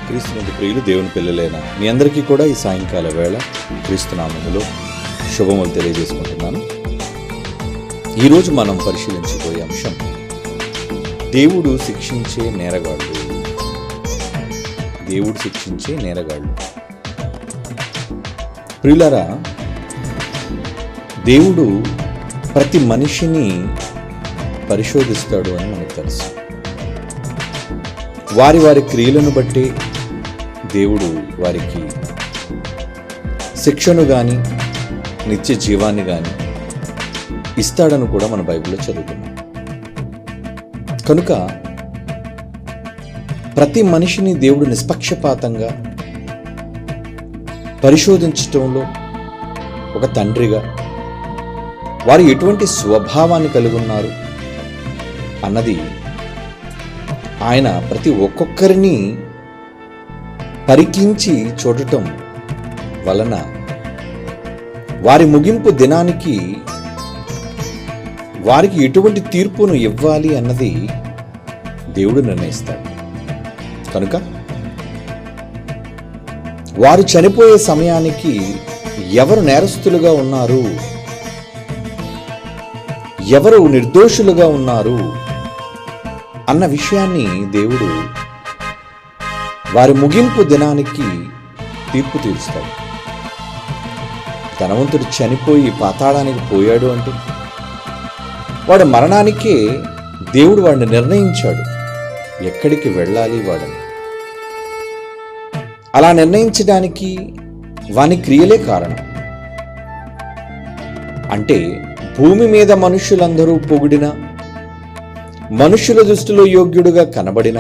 క్రీస్తునందు ప్రియులు దేవుని పిల్లలైన మీ అందరికీ కూడా ఈ సాయంకాల వేళ క్రీస్తు నామములో శుభములు తెలియజేసుకుంటున్నాను. ఈరోజు మనం పరిశీలించబోయే అంశం దేవుడు శిక్షించే నేరగాళ్ళు. దేవుడు శిక్షించే నేరగాళ్ళు. ప్రియులారా, దేవుడు ప్రతి మనిషిని పరిశోధిస్తాడు అని మనకు తెలుసు. వారి వారి క్రియలను బట్టి దేవుడు వారికి శిక్షను కానీ నిత్య జీవాన్ని కానీ ఇస్తాడని కూడా మన బైబిల్లో చదువుకున్నాం. కనుక ప్రతి మనిషిని దేవుడు నిష్పక్షపాతంగా పరిశోధించటంలో ఒక తండ్రిగా వారు ఎటువంటి స్వభావాన్ని కలిగి ఉన్నారు అన్నది ఆయన ప్రతి ఒక్కొక్కరిని పరికించి చూడటం వలన వారి ముగింపు దినానికి వారికి ఎటువంటి తీర్పును ఇవ్వాలి అన్నది దేవుడు నిర్ణయిస్తాడు. కనుక వారు చనిపోయే సమయానికి ఎవరు నేరస్తులుగా ఉన్నారు, ఎవరు నిర్దోషులుగా ఉన్నారు అన్న విషయాన్ని దేవుడు వారి ముగింపు దినానికి తీర్పు తీరుస్తాడు. ధనవంతుడు చనిపోయి పాతాళానికి పోయాడు అంటే వాడు మరణానికే దేవుడు వాడిని నిర్ణయించాడు ఎక్కడికి వెళ్ళాలి వాడని. అలా నిర్ణయించడానికి వాని క్రియలే కారణం. అంటే భూమి మీద మనుష్యులందరూ పొగిడిన, మనుష్యుల దృష్టిలో యోగ్యుడుగా కనబడిన,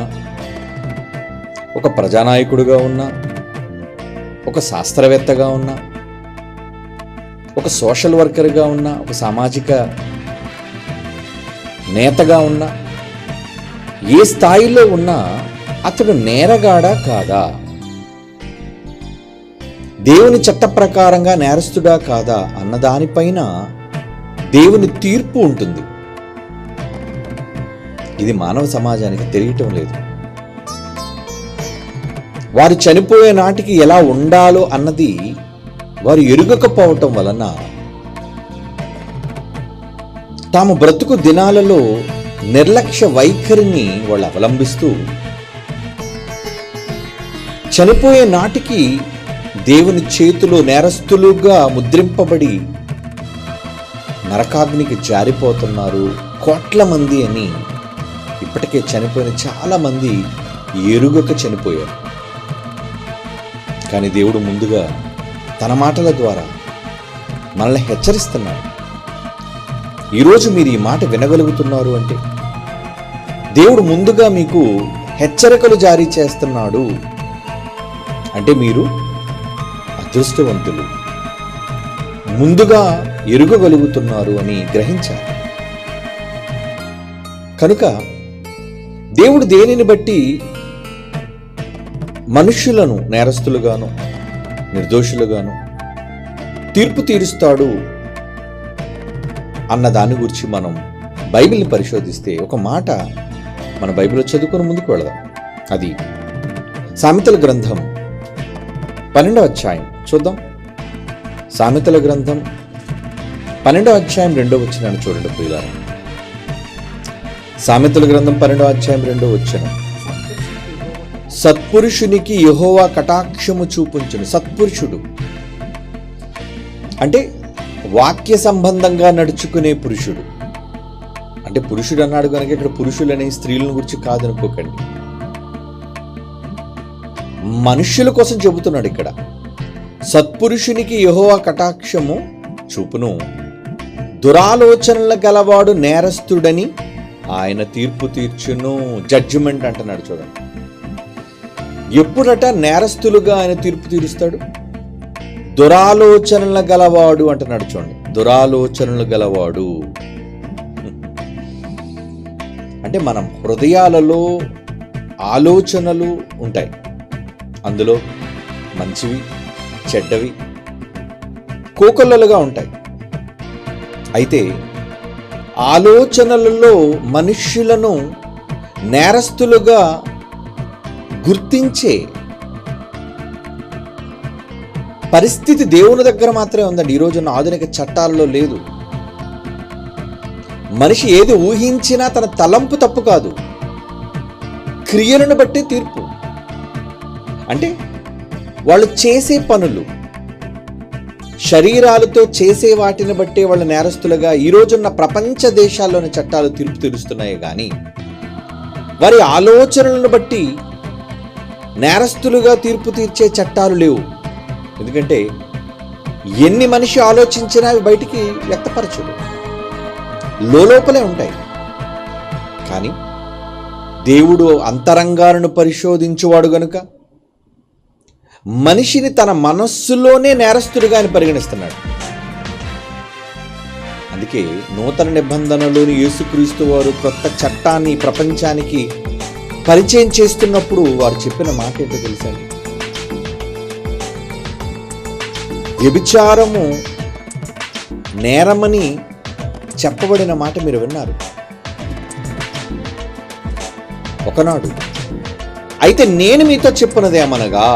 ఒక ప్రజానాయకుడుగా ఉన్న, ఒక శాస్త్రవేత్తగా ఉన్న, ఒక సోషల్ వర్కర్గా ఉన్న, ఒక సామాజిక నేతగా ఉన్న, ఏ స్థాయిలో ఉన్నా అతడు నేరగాడా కాదా, దేవుని చట్ట ప్రకారంగా నేరస్తుడా కాదా అన్నదానిపైన దేవుని తీర్పు ఉంటుంది. ఇది మానవ సమాజానికి తెలియటం లేదు. వారు చనిపోయే నాటికి ఎలా ఉండాలో అన్నది వారు ఎరుగకపోవటం వలన తాము బ్రతుకు దినాలలో నిర్లక్ష్య వైఖరిని వాళ్ళు అవలంబిస్తూ చనిపోయే నాటికి దేవుని చేతిలో నేరస్తులుగా ముద్రింపబడి నరకాగ్నికి జారిపోతున్నారు కోట్ల మంది అని ఇప్పటికే చనిపోయిన చాలా మంది ఎరుగక చనిపోయారు. కానీ దేవుడు ముందుగా తన మాటల ద్వారా మనల్ని హెచ్చరిస్తున్నాడు. ఈరోజు మీరు ఈ మాట వినగలుగుతున్నారు అంటే దేవుడు ముందుగా మీకు హెచ్చరికలు జారీ చేస్తున్నాడు అంటే మీరు అదృష్టవంతులు, ముందుగా ఎరుగగలుగుతున్నారు అని గ్రహించాలి. కనుక దేవుడు దేనిని బట్టి మనుష్యులను నేరస్తులుగాను నిర్దోషులుగాను తీర్పు తీరుస్తాడు అన్న దాని గురించి మనం బైబిల్ని పరిశోధిస్తే ఒక మాట మన బైబిల్లో చదువుకొని ముందుకు వెళదాం. అది సామెతల గ్రంథం 12వ అధ్యాయం చూద్దాం. సామెతల గ్రంథం 12వ అధ్యాయం 2వ వచనాన్ని చూడండి ప్రియులారా. సామెతల గ్రంథం 12వ అధ్యాయం 2వ వచనం, సత్పురుషునికి యెహోవా కటాక్షము చూపుంచును. సత్పురుషుడు అంటే వాక్య సంబంధంగా నడుచుకునే పురుషుడు. అంటే పురుషుడు అన్నాడు కనుక ఇక్కడ పురుషులనే స్త్రీలను గురించి కాదనుకోకండి, మనుష్యుల కోసం చెబుతున్నాడు ఇక్కడ. సత్పురుషునికి యెహోవా కటాక్షము చూపును, దురాలోచనల గలవాడు నేరస్తుడని ఆయన తీర్పు తీర్చును. జడ్జిమెంట్ అంటున్నాడు చూడండి. ఎప్పుడట నేరస్తులుగా ఆయన తీర్పు తీరుస్తాడు? దురాలోచనల గలవాడు అంటున్నాడు చూడండి. దురాలోచనలు గలవాడు అంటే మనం హృదయాలలో ఆలోచనలు ఉంటాయి. అందులో మంచివి చెడ్డవి కోకొల్లలుగా ఉంటాయి. అయితే ఆలోచనలలో మనుష్యులను నేరస్తులుగా గుర్తించే పరిస్థితి దేవుని దగ్గర మాత్రమే ఉందండి. ఈరోజున్న ఆధునిక చట్టాలలో లేదు. మనిషి ఏది ఊహించినా తన తలంపు తప్పు కాదు, క్రియలను బట్టి తీర్పు. అంటే వాళ్ళు చేసే పనులు, శరీరాలతో చేసే వాటిని బట్టే వాళ్ళ నేరస్తులుగా ఈరోజున్న ప్రపంచ దేశాల్లోని చట్టాలు తీర్పు తీరుస్తున్నాయి. కానీ వారి ఆలోచనలను బట్టి నేరస్తులుగా తీర్పు తీర్చే చట్టాలు లేవు. ఎందుకంటే ఎన్ని మనిషి ఆలోచించినా అవి బయటికి వ్యక్తపరచదు, లోపలే ఉంటాయి. కానీ దేవుడు అంతరంగాలను పరిశోధించువాడు గనుక మనిషిని తన మనస్సులోనే నేరస్తుడిగా ఆయన పరిగణిస్తున్నాడు. అందుకే నూతన నిబంధనలోని యేసుక్రీస్తు వారు కొత్త చట్టాన్ని ప్రపంచానికి పరిచయం చేస్తున్నప్పుడు వారు చెప్పిన మాట ఏంటో తెలుసండి? వ్యభిచారము నేరమని చెప్పబడిన మాట మీరు విన్నారు ఒకనాడు. అయితే నేను మీతో చెప్పినదేమనగా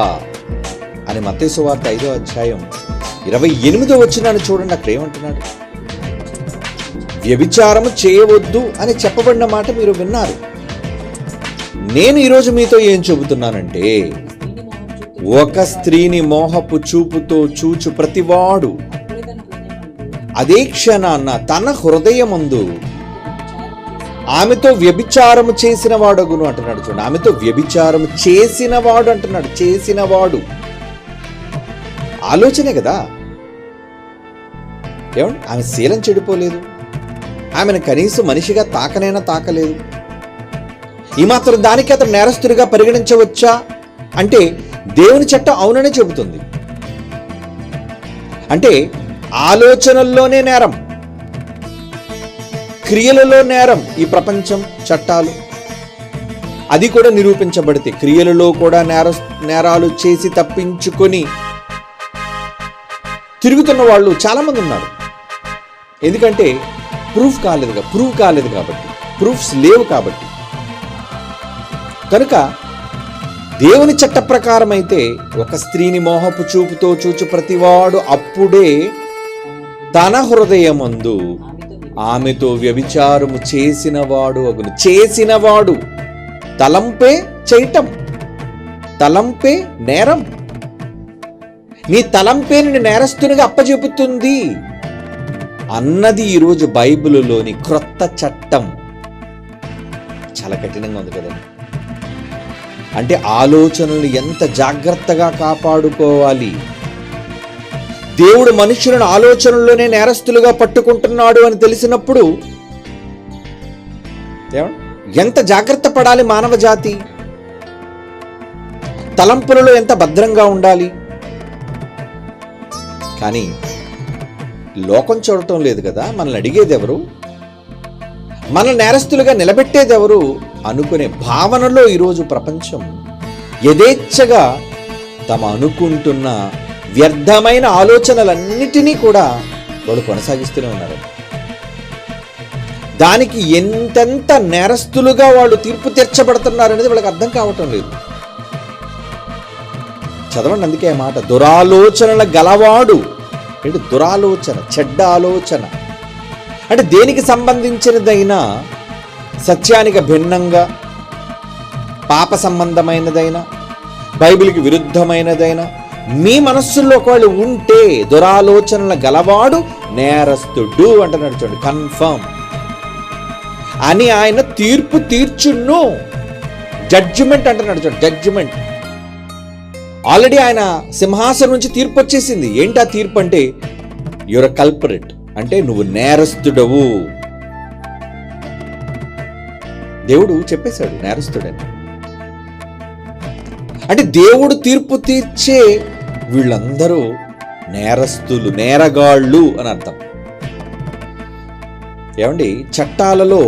అని మత్తయి సువార్త 5వ అధ్యాయం 28వ వచనాన్ని చూడండి. అక్కడ ఏమంటున్నాడు? వ్యభిచారము చేయవద్దు అని చెప్పబడిన మాట మీరు విన్నారు. నేను ఈరోజు మీతో ఏం చెబుతున్నానంటే, ఒక స్త్రీని మోహపు చూపుతో చూచు ప్రతివాడు అదే క్షణాన తన హృదయమందు ఆమెతో వ్యభిచారము చేసిన వాడగును అంటున్నాడు. చూడండి, ఆమెతో వ్యభిచారము చేసిన వాడు అంటున్నాడు. చేసిన వాడు ఆలోచనే కదా. ఏమండి, ఆమె శీలం చెడిపోలేదు, ఆమెను కనీసం మనిషిగా తాకనైనా తాకలేదు. ఈ మాత్రం దానికి అతను నేరస్తుడిగా పరిగణించవచ్చా అంటే దేవుని చట్టం అవుననే చెబుతుంది. అంటే ఆలోచనల్లోనే నేరం, క్రియలలో నేరం. ఈ ప్రపంచం చట్టాలు అది కూడా నిరూపించబడితే క్రియలలో కూడా నేరాలు చేసి తప్పించుకొని తిరుగుతున్న వాళ్ళు చాలామంది ఉన్నారు. ఎందుకంటే ప్రూవ్ కాలేదు కాబట్టి, ప్రూఫ్స్ లేవు కాబట్టి. కనుక దేవుని చట్ట ప్రకారం అయితే ఒక స్త్రీని మోహపు చూపుతో చూచు ప్రతివాడు అప్పుడే తన హృదయమందు ఆమెతో వ్యభిచారము చేసినవాడు అగును. చేసినవాడు తలంపే చేయటం, తలంపే నేరం. నీ తలంపే నిన్ను నేరస్తునిగా అప్పచెపుతుంది అన్నది ఈరోజు బైబిలులోని క్రొత్త చట్టం. చాలా కఠినంగా ఉంది కదండి. అంటే ఆలోచనలు ఎంత జాగ్రత్తగా కాపాడుకోవాలి. దేవుడు మనుషులను ఆలోచనల్లోనే నేరస్తులుగా పట్టుకుంటున్నాడు అని తెలిసినప్పుడు ఎంత జాగ్రత్త పడాలి మానవ జాతి, తలంపులలో ఎంత భద్రంగా ఉండాలి. కానీ లోకం చూడటం లేదు కదా. మనల్ని అడిగేది ఎవరు, మన నేరస్తులుగా నిలబెట్టేది ఎవరు అనుకునే భావనలో ఈరోజు ప్రపంచం యథేచ్ఛగా తమ అనుకుంటున్న వ్యర్థమైన ఆలోచనలన్నిటినీ కూడా వాళ్ళు కొనసాగిస్తూనే ఉన్నారు. దానికి ఎంతెంత నేరస్తులుగా వాళ్ళు తీర్పు తీర్చబడుతున్నారనేది వాళ్ళకి అర్థం కావటం లేదు. చదవండి, అందుకే ఆ మాట, దురాలోచనల గలవాడు. ఏంటి దురాలోచన? చెడ్డ ఆలోచన అంటే దేనికి సంబంధించినదైనా, సత్యానికి భిన్నంగా, పాప సంబంధమైనదైనా, బైబిల్కి విరుద్ధమైనదైనా మీ మనస్సుల్లో ఒకవేళ ఉంటే దురాలోచనల గలవాడు నేరస్తుడు అంటున్నాడు. చూడండి, కన్ఫర్మ్ అని ఆయన తీర్పు తీర్చును. జడ్జిమెంట్ అంటున్నాడు. చూడండి, జడ్జిమెంట్. ఆల్రెడీ ఆయన సింహాసనం నుంచి తీర్పు వచ్చేసింది. ఏంటి ఆ తీర్పు అంటే, యువర్ కల్పరేట్, అంటే నువ్వు నేరస్తుడవు. దేవుడు చెప్పేశాడు నేరస్తుడని. అంటే దేవుడు తీర్పు తీర్చే వీళ్ళందరూ నేరస్తులు, నేరగాళ్ళు అని అర్థం. ఏమండి, చట్టాలలో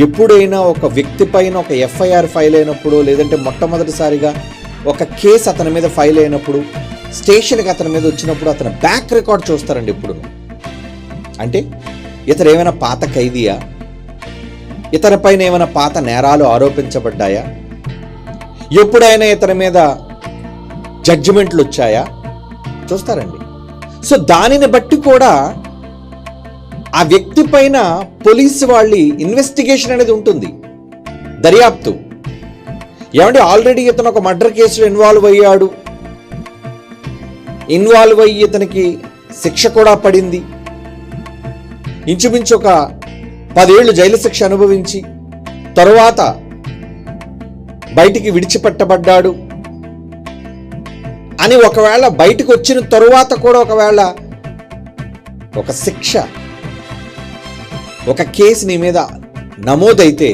ఎప్పుడైనా ఒక వ్యక్తి పైన ఒక ఎఫ్ఐఆర్ ఫైల్ అయినప్పుడు, లేదంటే మొట్టమొదటిసారిగా ఒక కేసు అతని మీద ఫైల్ అయినప్పుడు, స్టేషన్కి అతని మీద వచ్చినప్పుడు అతని బ్యాక్ రికార్డ్ చూస్తారండి ఎప్పుడు. అంటే ఇతను ఏమైనా పాత ఖైదీయా, ఇతని పైన ఏమైనా పాత నేరాలు ఆరోపించబడ్డాయా, ఎప్పుడైనా ఇతని మీద జడ్జిమెంట్లు వచ్చాయా, చూస్తారండి. సో దానిని బట్టి కూడా ఆ వ్యక్తి పైన పోలీసు వాళ్ళ ఇన్వెస్టిగేషన్ అనేది ఉంటుంది, దర్యాప్తు. ఏమంటే ఆల్రెడీ ఇతను ఒక మర్డర్ కేసులో ఇన్వాల్వ్ అయ్యి ఇతనికి శిక్ష కూడా పడింది. ఇంచుమించు ఒక 10 ఏళ్ళు జైలు శిక్ష అనుభవించి తరువాత బయటికి విడిచిపెట్టబడ్డాడు అని ఒకవేళ బయటకు వచ్చిన తరువాత కూడా ఒకవేళ ఒక శిక్ష, ఒక కేసు నీ మీద నమోదైతే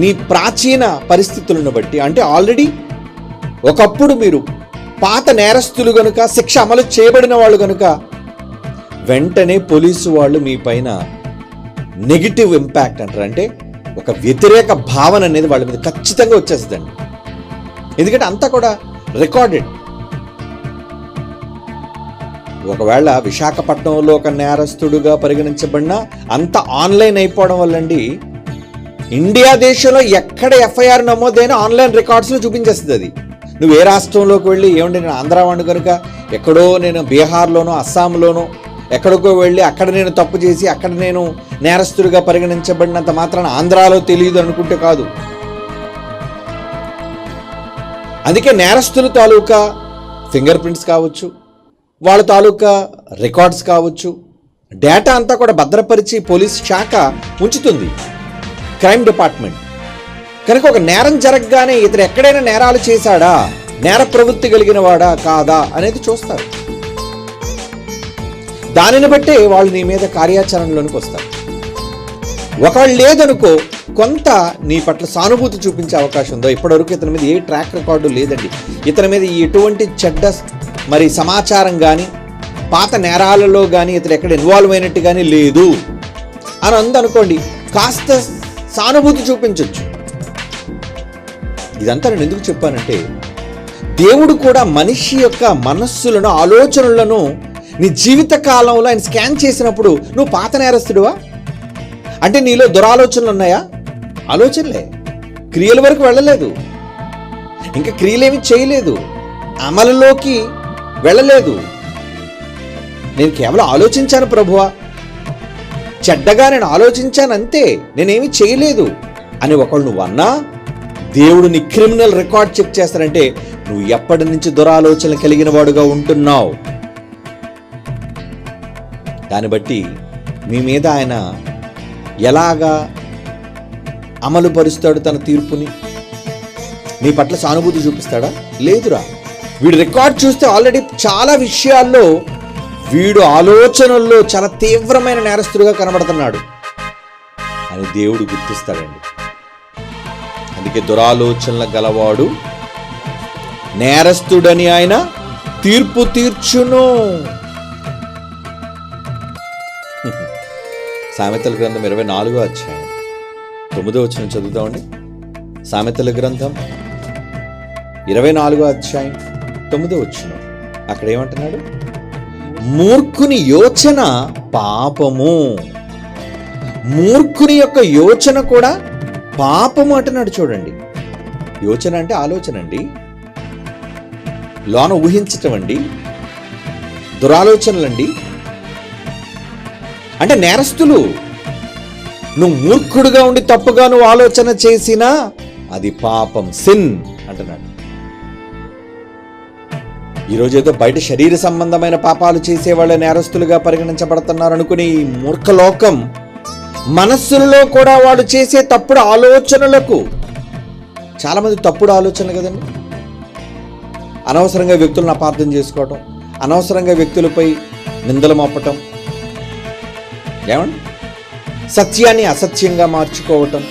నీ ప్రాచీన పరిస్థితులను బట్టి, అంటే ఆల్రెడీ ఒకప్పుడు మీరు పాత నేరస్తులు గనుక, శిక్ష అమలు చేయబడిన వాళ్ళు గనుక, వెంటనే పోలీసు వాళ్ళు మీ పైన నెగిటివ్ ఇంపాక్ట్ అంటారు, అంటే ఒక వ్యతిరేక భావన అనేది వాళ్ళ మీద ఖచ్చితంగా వచ్చేస్తుందండి. ఎందుకంటే అంతా కూడా రికార్డెడ్. ఒకవేళ విశాఖపట్నంలో ఒక నేరస్తుడుగా పరిగణించబడినా అంత ఆన్లైన్ అయిపోవడం వల్లండి, ఇండియా దేశంలో ఎక్కడ ఎఫ్ఐఆర్ నమోదైనా ఆన్లైన్ రికార్డ్స్లో చూపించేస్తుంది. అది నువ్వు ఏ రాష్ట్రంలోకి వెళ్ళి, ఏమంటే నేను ఆంధ్రావాడిని కనుక ఎక్కడో నేను బీహార్లోనో అస్సాంలోనో ఎక్కడికో వెళ్ళి అక్కడ నేను తప్పు చేసి అక్కడ నేను నేరస్తుడిగా పరిగణించబడినంత మాత్రాన ఆంధ్రాలో తెలియదు అనుకుంటే కాదు. అందుకే నేరస్తుల తాలూకా ఫింగర్ ప్రింట్స్ కావచ్చు, వాళ్ళ తాలూకా రికార్డ్స్ కావచ్చు, డేటా అంతా కూడా భద్రపరిచి పోలీస్ శాఖ ఉంచుతుంది, క్రైమ్ డిపార్ట్మెంట్. కనుక ఒక నేరం జరగగానే ఇతను ఎక్కడైనా నేరాలు చేశాడా, నేర ప్రవృత్తి కలిగిన వాడా కాదా అనేది చూస్తారు. దానిని బట్టే వాళ్ళు నీ మీద కార్యాచరణలోనికి వస్తారు. ఒకవేళ లేదనుకో, కొంత నీ పట్ల సానుభూతి చూపించే అవకాశం ఉందో. ఇప్పటివరకు ఇతని మీద ఏ ట్రాక్ రికార్డు లేదండి, ఇతని మీద ఎటువంటి చెడ్డ మరి సమాచారం కానీ పాత నేరాలలో కానీ ఇతను ఎక్కడ ఇన్వాల్వ్ అయినట్టు కానీ లేదు అని అందనుకోండి, కాస్త సానుభూతి చూపించవచ్చు. ఇదంతా నేను ఎందుకు చెప్పానంటే, దేవుడు కూడా మనిషి యొక్క మనస్సులను, ఆలోచనలను నీ జీవిత కాలంలో ఆయన స్కాన్ చేసినప్పుడు నువ్వు పాత నేరస్తుడువా అంటే నీలో దురాలోచనలు ఉన్నాయా? ఆలోచనలే, క్రియల వరకు వెళ్ళలేదు, ఇంకా క్రియలేమి చేయలేదు, అమలులోకి వెళ్ళలేదు. నేను కేవలం ఆలోచించాను ప్రభువా, చెడ్డగా నేను ఆలోచించాను అంతే, నేనేమి చేయలేదు అని ఒకళ్ళు నువ్వు అన్నా, దేవుడు నీ క్రిమినల్ రికార్డ్ చెక్ చేస్తారంటే నువ్వు ఎప్పటి నుంచి దురాలోచనలు కలిగిన వాడుగా ఉంటున్నావు. దాన్ని బట్టి మీ మీద ఆయన ఎలాగా అమలు పరుస్తాడు తన తీర్పుని? నీ పట్ల సానుభూతి చూపిస్తాడా? లేదురా. వీడి రికార్డ్ చూస్తే ఆల్రెడీ చాలా విషయాల్లో వీడు ఆలోచనల్లో చాలా తీవ్రమైన నేరస్తుడిగా కనబడుతున్నాడు అని దేవుడు గుర్తిస్తాడండి. అందుకే దురాలోచనల గలవాడు నేరస్తుడని ఆయన తీర్పు తీర్చును. సామెతల గ్రంథం 24వ అధ్యాయం 9వ వచనం చదువుతామండి. సామెతల గ్రంథం 24వ అధ్యాయం 9వ వచనం. అక్కడ ఏమంటున్నాడు? మూర్ఖుని యోచన పాపము. మూర్ఖుని యొక్క యోచన కూడా పాపము అంటున్నాడు. చూడండి, యోచన అంటే ఆలోచన అండి, లోన ఊహించటం అండి, దురాలోచనలండి. అంటే నేరస్తులు, నువ్వు మూర్ఖుడుగా ఉండి తప్పుగా నువ్వు ఆలోచన చేసినా అది పాపం, సిన్ అంటున్నాడు. ఈరోజు ఏదో బయట శరీర సంబంధమైన పాపాలు చేసేవాళ్ళ నేరస్తులుగా పరిగణించబడుతున్నారు అనుకుని ఈ మూర్ఖలోకం మనస్సులలో కూడా వాడు చేసే తప్పుడు ఆలోచనలకు, చాలామంది తప్పుడు ఆలోచనలు కదండి, అనవసరంగా వ్యక్తులను అపార్థం చేసుకోవటం, అనవసరంగా వ్యక్తులపై నిందలు మోపటం, ఏమండి సత్యాన్ని అసత్యంగా మార్చుకోవటం,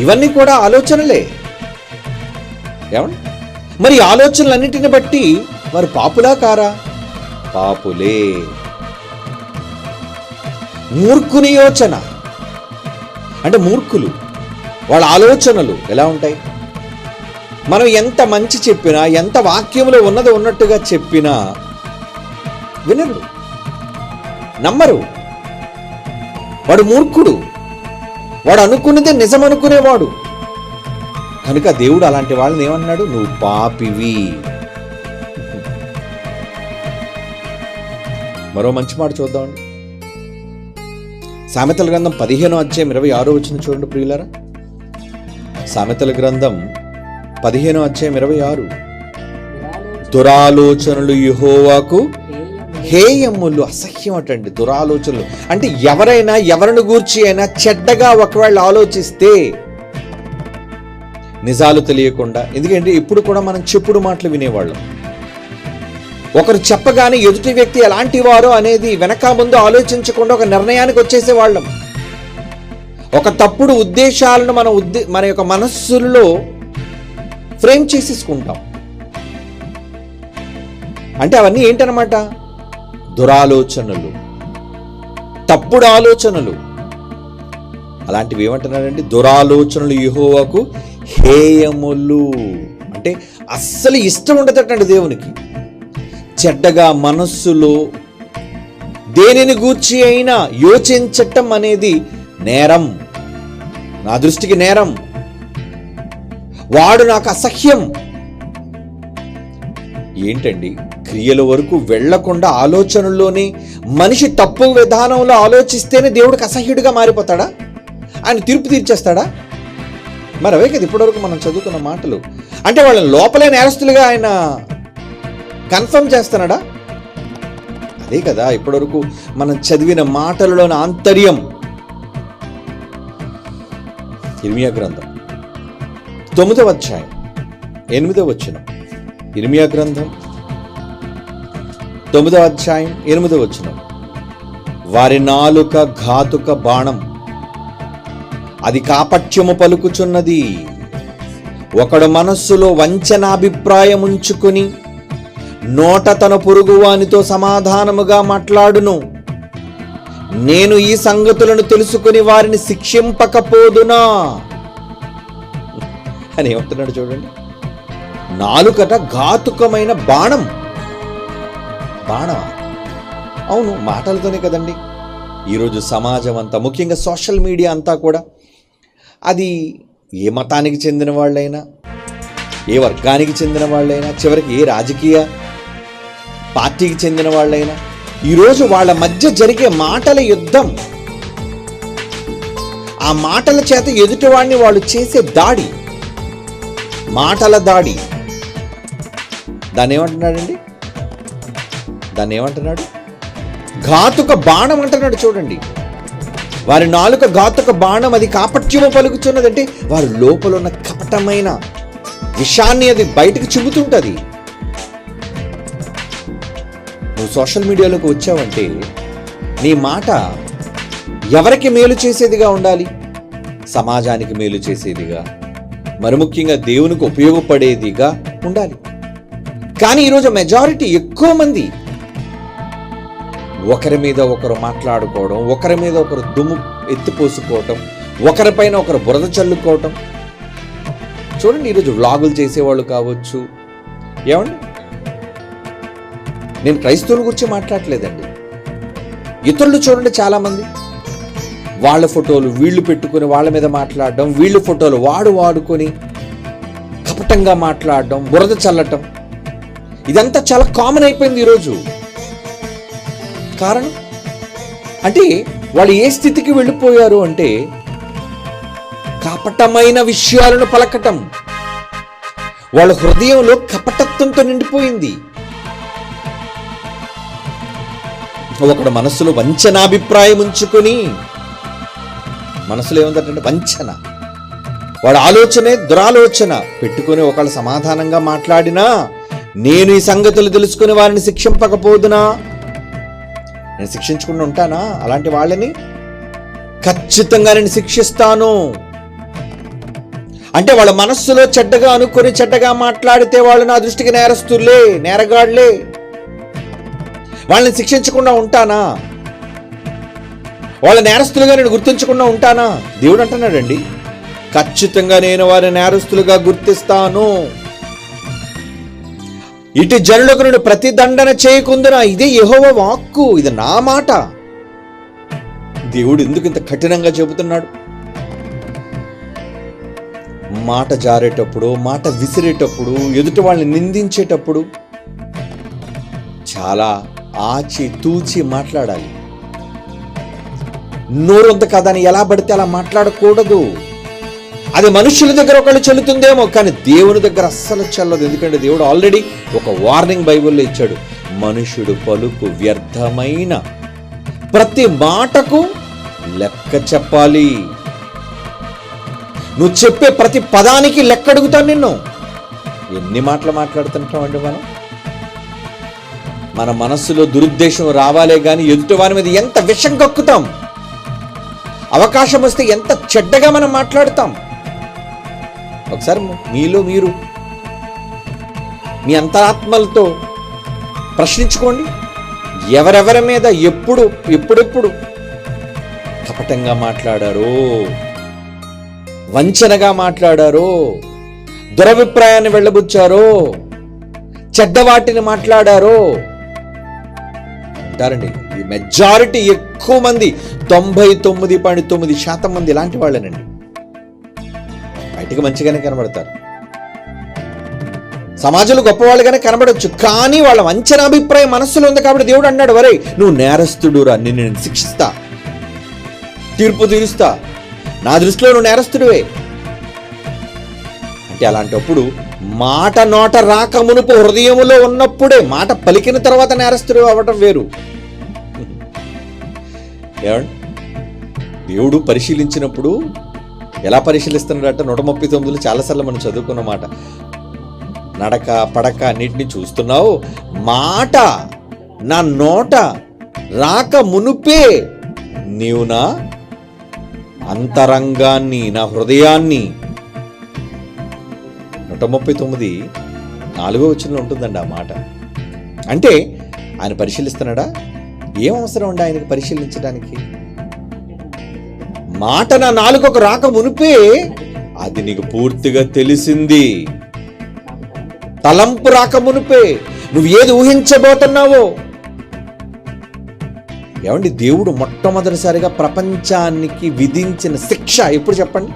ఇవన్నీ కూడా ఆలోచనలే. ఏమండి మరి ఆలోచనలన్నిటిని బట్టి వారు పాపులా కారా? పాపులే. మూర్ఖుని యోచన అంటే మూర్ఖులు, వాళ్ళ ఆలోచనలు ఎలా ఉంటాయి? మనం ఎంత మంచి చెప్పినా, ఎంత వాక్యంలో ఉన్నది ఉన్నట్టుగా చెప్పినా వినరు, నమ్మరు. వాడు మూర్ఖుడు, వాడు అనుకున్నదే నిజం అనుకునేవాడు. కనుక దేవుడు అలాంటి వాళ్ళని ఏమన్నాడు? నువ్వు పాపివి. మరో మంచి మాట చూద్దామండి. సామెతల గ్రంథం 15వ అధ్యాయం 26వ వచనం చూడండి ప్రియులారా. సామెతల గ్రంథం 15వ అధ్యాయం 26. దురాలోచనలు యెహోవాకు హేయములు, అసహ్యం అటండి దురాలోచనలు. అంటే ఎవరైనా ఎవరిని గూర్చి అయినా చెడ్డగా ఒకవేళ ఆలోచిస్తే నిజాలు తెలియకుండా, ఎందుకంటే ఇప్పుడు కూడా మనం చెప్పుడు మాటలు వినేవాళ్ళం. ఒకరు చెప్పగానే ఎదుటి వ్యక్తి ఎలాంటి వారో అనేది వెనక ముందు ఆలోచించకుండా ఒక నిర్ణయానికి వచ్చేసేవాళ్ళం. ఒక తప్పుడు ఉద్దేశాలను మన యొక్క మనస్సుల్లో ఫ్రేమ్ చేసేసుకుంటాం. అంటే అవన్నీ ఏంటన్నమాట? దురాలోచనలు, తప్పుడు ఆలోచనలు. అలాంటివి ఏమంటున్నాడంటే దురాలోచనలు యెహోవాకు హేయములు. అంటే అస్సలు ఇష్టం ఉండదటండి దేవునికి. చెడ్డగా మనస్సులో దేనిని గూర్చి అయినా యోచించటం అనేది నేరం, నా దృష్టికి నేరం. వాడు నాకు అసహ్యం. ఏంటండి, క్రియల వరకు వెళ్లకుండా ఆలోచనల్లోనే మనిషి తప్పు విధానంలో ఆలోచిస్తేనే దేవుడికి అసహ్యుడిగా మారిపోతాడా? ఆయన తీర్పు తీర్చేస్తాడా? మరి అవే కదా ఇప్పటివరకు మనం చదువుకున్న మాటలు. అంటే వాళ్ళని లోపలే నేరస్తులుగా ఆయన కన్ఫర్మ్ చేస్తున్నాడా? అదే కదా ఇప్పటివరకు మనం చదివిన మాటలలోని ఆంతర్యం. ఇర్మియా గ్రంథం 9వ అధ్యాయం 8వ వచనం. ఇర్మియా గ్రంథం 9వ అధ్యాయం 8వ వచనం. వారి నాలుక ఘాతుక బాణం, అది కాపట్యము పలుకుచున్నది. ఒకడు మనస్సులో వంచనాభిప్రాయం ఉంచుకుని నోట తన పొరుగువానితో సమాధానముగా మాట్లాడును. నేను ఈ సంగతులను తెలుసుకుని వారిని శిక్షింపకపోదునా అని ఏమంటున్నాడు చూడండి. నాలుకట ఘాతుకమైన బాణం. బాణమా? అవును, మాటలతోనే కదండి ఈరోజు సమాజం అంతా, ముఖ్యంగా సోషల్ మీడియా అంతా కూడా. అది ఏ మతానికి చెందిన వాళ్ళైనా, ఏ వర్గానికి చెందిన వాళ్ళైనా, చివరికి ఏ రాజకీయ పార్టీకి చెందిన వాళ్ళైనా, ఈరోజు వాళ్ళ మధ్య జరిగే మాటల యుద్ధం, ఆ మాటల చేత ఎదుటివాడిని వాళ్ళు చేసే దాడి, మాటల దాడి. దాన్ని ఏమంటున్నాడండి? దాన్ని ఏమంటున్నాడు? ఘాతుక బాణం అంటున్నాడు చూడండి. వారి నాలుక ఘాతుక బాణం, అది కాపట్యము పలుకుతున్నదంటే వారి లోపల ఉన్న కపటమైన విషాన్ని అది బయటకు చిమ్ముతుంటుంది. నువ్వు సోషల్ మీడియాలోకి వచ్చావంటే నీ మాట ఎవరికి మేలు చేసేదిగా ఉండాలి? సమాజానికి మేలు చేసేదిగా, మరి ముఖ్యంగా దేవునికి ఉపయోగపడేదిగా ఉండాలి. కానీ ఈరోజు మెజారిటీ ఎక్కువ మంది ఒకరి మీద ఒకరు మాట్లాడుకోవడం, ఒకరి మీద ఒకరు దుమ్ము ఎత్తిపోసుకోవటం, ఒకరిపైన ఒకరు బురద చల్లుకోవటం. చూడండి, ఈరోజు వ్లాగులు చేసేవాళ్ళు కావచ్చు. ఏమండి, నేను క్రైస్తవుల గురించి మాట్లాడలేదండి. ఇతరులు చూడండి, చాలామంది వాళ్ళ ఫోటోలు వీళ్ళు పెట్టుకుని వాళ్ళ మీద మాట్లాడడం, వీళ్ళ ఫోటోలు వాడుకొని కపటంగా మాట్లాడడం, బురద చల్లటం, ఇదంతా చాలా కామన్ అయిపోయింది ఈరోజు. కారణం అంటే వాళ్ళు ఏ స్థితికి వెళ్ళిపోయారు అంటే కపటమైన విషయాలను పలకటం. వాళ్ళ హృదయంలో కపటత్వంతో నిండిపోయింది. ఒకడు మనస్సులో వంచనాభిప్రాయం ఉంచుకొని, మనసులో ఏముందంటే వంచన, వాడు ఆలోచనే దురాలోచన పెట్టుకుని ఒకళ్ళు సమాధానంగా మాట్లాడినా, నేను ఈ సంగతులు తెలుసుకుని వారిని శిక్షింపకపోదునా? నేను శిక్షించకుండా ఉంటానా? అలాంటి వాళ్ళని ఖచ్చితంగా నేను శిక్షిస్తాను. అంటే వాళ్ళ మనస్సులో చెడ్డగా అనుకొని చెడ్డగా మాట్లాడితే వాళ్ళు నా దృష్టికి నేరస్తులే, నేరగాళ్లే. వాళ్ళని శిక్షించకుండా ఉంటానా? వాళ్ళ నేరస్తులుగా నేను గుర్తించకుండా ఉంటానా? దేవుడు అంటున్నాడండి, ఖచ్చితంగా నేను వారిని నేరస్తులుగా గుర్తిస్తాను. ఇటు జనులకు నుండి ప్రతిదండన చేయకుందునా, ఇదే యెహోవా వాక్కు, ఇది నా మాట. దేవుడు ఎందుకు ఇంత కఠినంగా చెబుతున్నాడు? మాట జారేటప్పుడు, మాట విసిరేటప్పుడు, ఎదుటి వాళ్ళని నిందించేటప్పుడు చాలా ఆచి తూచి మాట్లాడాలి. నోరొద్ద కదా అని ఎలా పడితే అలా మాట్లాడకూడదు. అది మనుషుల దగ్గర ఒకళ్ళు చెల్లుతుందేమో, కానీ దేవుని దగ్గర అస్సలు చెల్లదు. ఎందుకంటే దేవుడు ఆల్రెడీ ఒక వార్నింగ్ బైబిల్లో ఇచ్చాడు. మనుషుడు పలుకు వ్యర్థమైన ప్రతి మాటకు లెక్క చెప్పాలి. నువ్వు చెప్పే ప్రతి పదానికి లెక్క అడుగుతాను నిన్ను. ఎన్ని మాటలు మాట్లాడుతుంటామండి మనం. మన మనస్సులో దురుద్దేశం రావాలే కానీ ఎదుటి వారి మీద ఎంత విషం కక్కుతాం. అవకాశం వస్తే ఎంత చెడ్డగా మనం మాట్లాడతాం. ఒకసారి మీలో మీరు మీ అంతరాత్మలతో ప్రశ్నించుకోండి. ఎవరెవరి మీద ఎప్పుడెప్పుడు కపటంగా మాట్లాడారో, వంచనగా మాట్లాడారో, దురభిప్రాయాన్ని వెళ్ళబుచ్చారో, చెడ్డవాటిని మాట్లాడారో అంటారండి. ఈ మెజారిటీ ఎక్కువ మంది 99.9% మంది ఇలాంటి వాళ్ళేనండి. బయటకు మంచిగానే కనబడతారు, సమాజంలో గొప్పవాళ్ళుగానే కనబడవచ్చు, కానీ వాళ్ళ వంచనాభిప్రాయం మనస్సులో ఉంది. కాబట్టి దేవుడు అన్నాడు, వరే నువ్వు నేరస్తుడురా, నేను శిక్షిస్తా, తీర్పు తీరుస్తా, నా దృష్టిలో నువ్వు నేరస్తుడివే అంటే. అలాంటప్పుడు మాట నోట రాక మునుపు హృదయములో ఉన్నప్పుడే, మాట పలికిన తర్వాత నేరస్తుడు అవ్వటం వేరు. ఏమండి, దేవుడు పరిశీలించినప్పుడు ఎలా పరిశీలిస్తున్నాడట 139 చాలాసార్లు మనం చదువుకున్న మాట. నడక పడక అన్నిటిని చూస్తున్నావు, మాట నా నోట రాక మునుపే నీవు నా అంతరంగాన్ని, నా హృదయాన్ని. 139 4వ వచనంలో ఉంటుందండి ఆ మాట. అంటే ఆయన పరిశీలిస్తున్నాడా? ఏం అవసరం ఉండి ఆయనకు పరిశీలించడానికి? మాట నా నాలుకకు రాక మునిపే అది నీకు పూర్తిగా తెలిసింది. తలంపు రాక మునిపే నువ్వు ఏది ఊహించబోతున్నావో. ఏమండి, దేవుడు మొట్టమొదటిసారిగా ప్రపంచానికి విధించిన శిక్ష ఎప్పుడు చెప్పండి?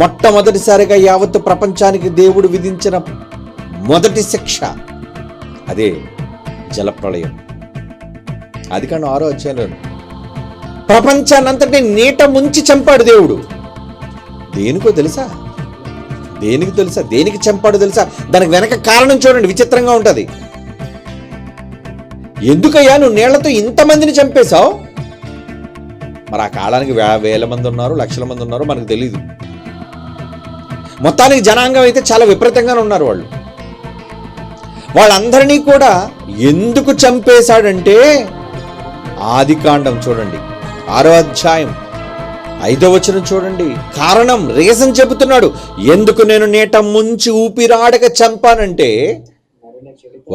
మొట్టమొదటిసారిగా యావత్తు ప్రపంచానికి దేవుడు విధించిన మొదటి శిక్ష అదే జలప్రళయం. అది కానీ 6వ అధ్యాయంలో ప్రపంచాన్నంతటినీ నీట ముంచి చంపాడు దేవుడు. దేనికో తెలుసా? దేనికి చంపాడు తెలుసా? దానికి వెనక కారణం చూడండి, విచిత్రంగా ఉంటుంది. ఎందుకయ్యా నువ్వు నీళ్లతో ఇంతమందిని చంపేశావు? మరి ఆ కాలానికి వేల మంది ఉన్నారు, లక్షల మంది ఉన్నారు, మనకు తెలీదు. మొత్తానికి జనాంగం అయితే చాలా విపరీతంగానే ఉన్నారు. వాళ్ళందరినీ కూడా ఎందుకు చంపేశాడంటే, ఆదికాండం చూడండి 6వ అధ్యాయం 5వ వచనం చూడండి. కారణం, రీజన్ చెబుతున్నాడు. ఎందుకు నేను నీట ముంచి ఊపిరాడక చంపానంటే,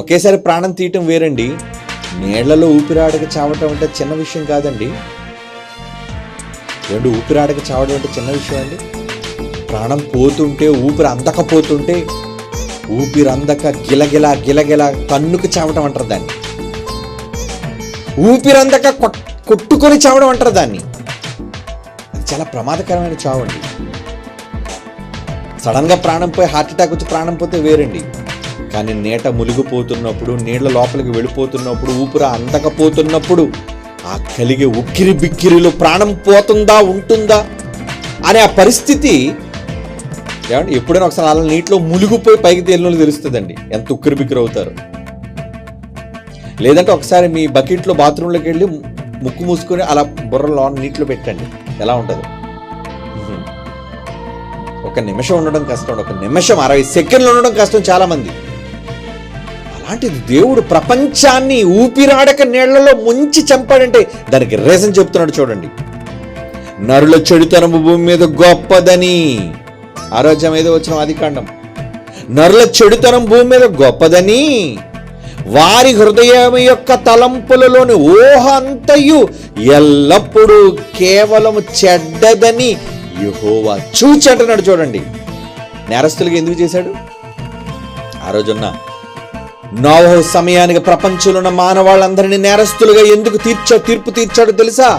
ఒకేసారి ప్రాణం తీయటం వేరండి, నీళ్లలో ఊపిరాడక చావటం అంటే చిన్న విషయం కాదండి. ఊపిరాడక చావడం అంటే చిన్న విషయం అండి. ప్రాణం పోతుంటే, ఊపిరి అందకపోతుంటే, ఊపిరి అందక గిలగిల గిలగిల కన్నుకు చావటం అంటారు దాన్ని. ఊపిరి అందక కొట్టుకొని చావడం అంటారు దాన్ని. అది చాలా ప్రమాదకరమైన చావు అండి. సడన్గా ప్రాణం పోయి హార్ట్ అటాక్ వచ్చి ప్రాణం పోతే వేరండి. కానీ నీట మునిగిపోతున్నప్పుడు, నీళ్ల లోపలికి వెళ్ళిపోతున్నప్పుడు, ఊపిరి అందకపోతున్నప్పుడు ఆ కలిగే ఉక్కిరి బిక్కిరిలో ప్రాణం పోతుందా ఉంటుందా అనే ఆ పరిస్థితి ఏమంటే ఎప్పుడైనా ఒకసారి అలా నీటిలో మునిగిపోయి పైకి తేలినోళ్ళు తెలుస్తుందండి ఎంత ఉక్కిరి బిక్కిరి అవుతారు. లేదంటే ఒకసారి మీ బకెట్లో బాత్రూంలోకి వెళ్ళి ముక్కు మూసుకొని అలా బుర్రలో నీటిలో పెట్టండి, ఎలా ఉంటుంది. ఒక నిమిషం ఉండడం కష్టం, ఒక నిమిషం 60 సెకండ్లు ఉండడం కష్టం చాలా మంది. అలాంటిది దేవుడు ప్రపంచాన్ని ఊపిరాడక నీళ్లలో ముంచి చంపాడంటే దానికి రీజన్ చెప్తున్నాడు చూడండి. నరుల చెడుతనము భూమి మీద గొప్పదని. 6వ అధ్యాయం 5వ వచనం ఆదికాండం. నరుల చెడుతనం భూమి మీద గొప్పదని, వారి హృదయం యొక్క తలంపులలోని ఊహ అంతయు ఎల్లప్పుడూ కేవలం చెడ్డదని యెహోవా చూచి అంటున్నాడు చూడండి. నేరస్తులుగా ఎందుకు చేశాడు? ఆ రోజున్న నోవహు సమయానికి ప్రపంచంలో ఉన్న మానవాళ్ళందరినీ నేరస్తులుగా ఎందుకు తీర్పు తీర్చాడు తెలుసా?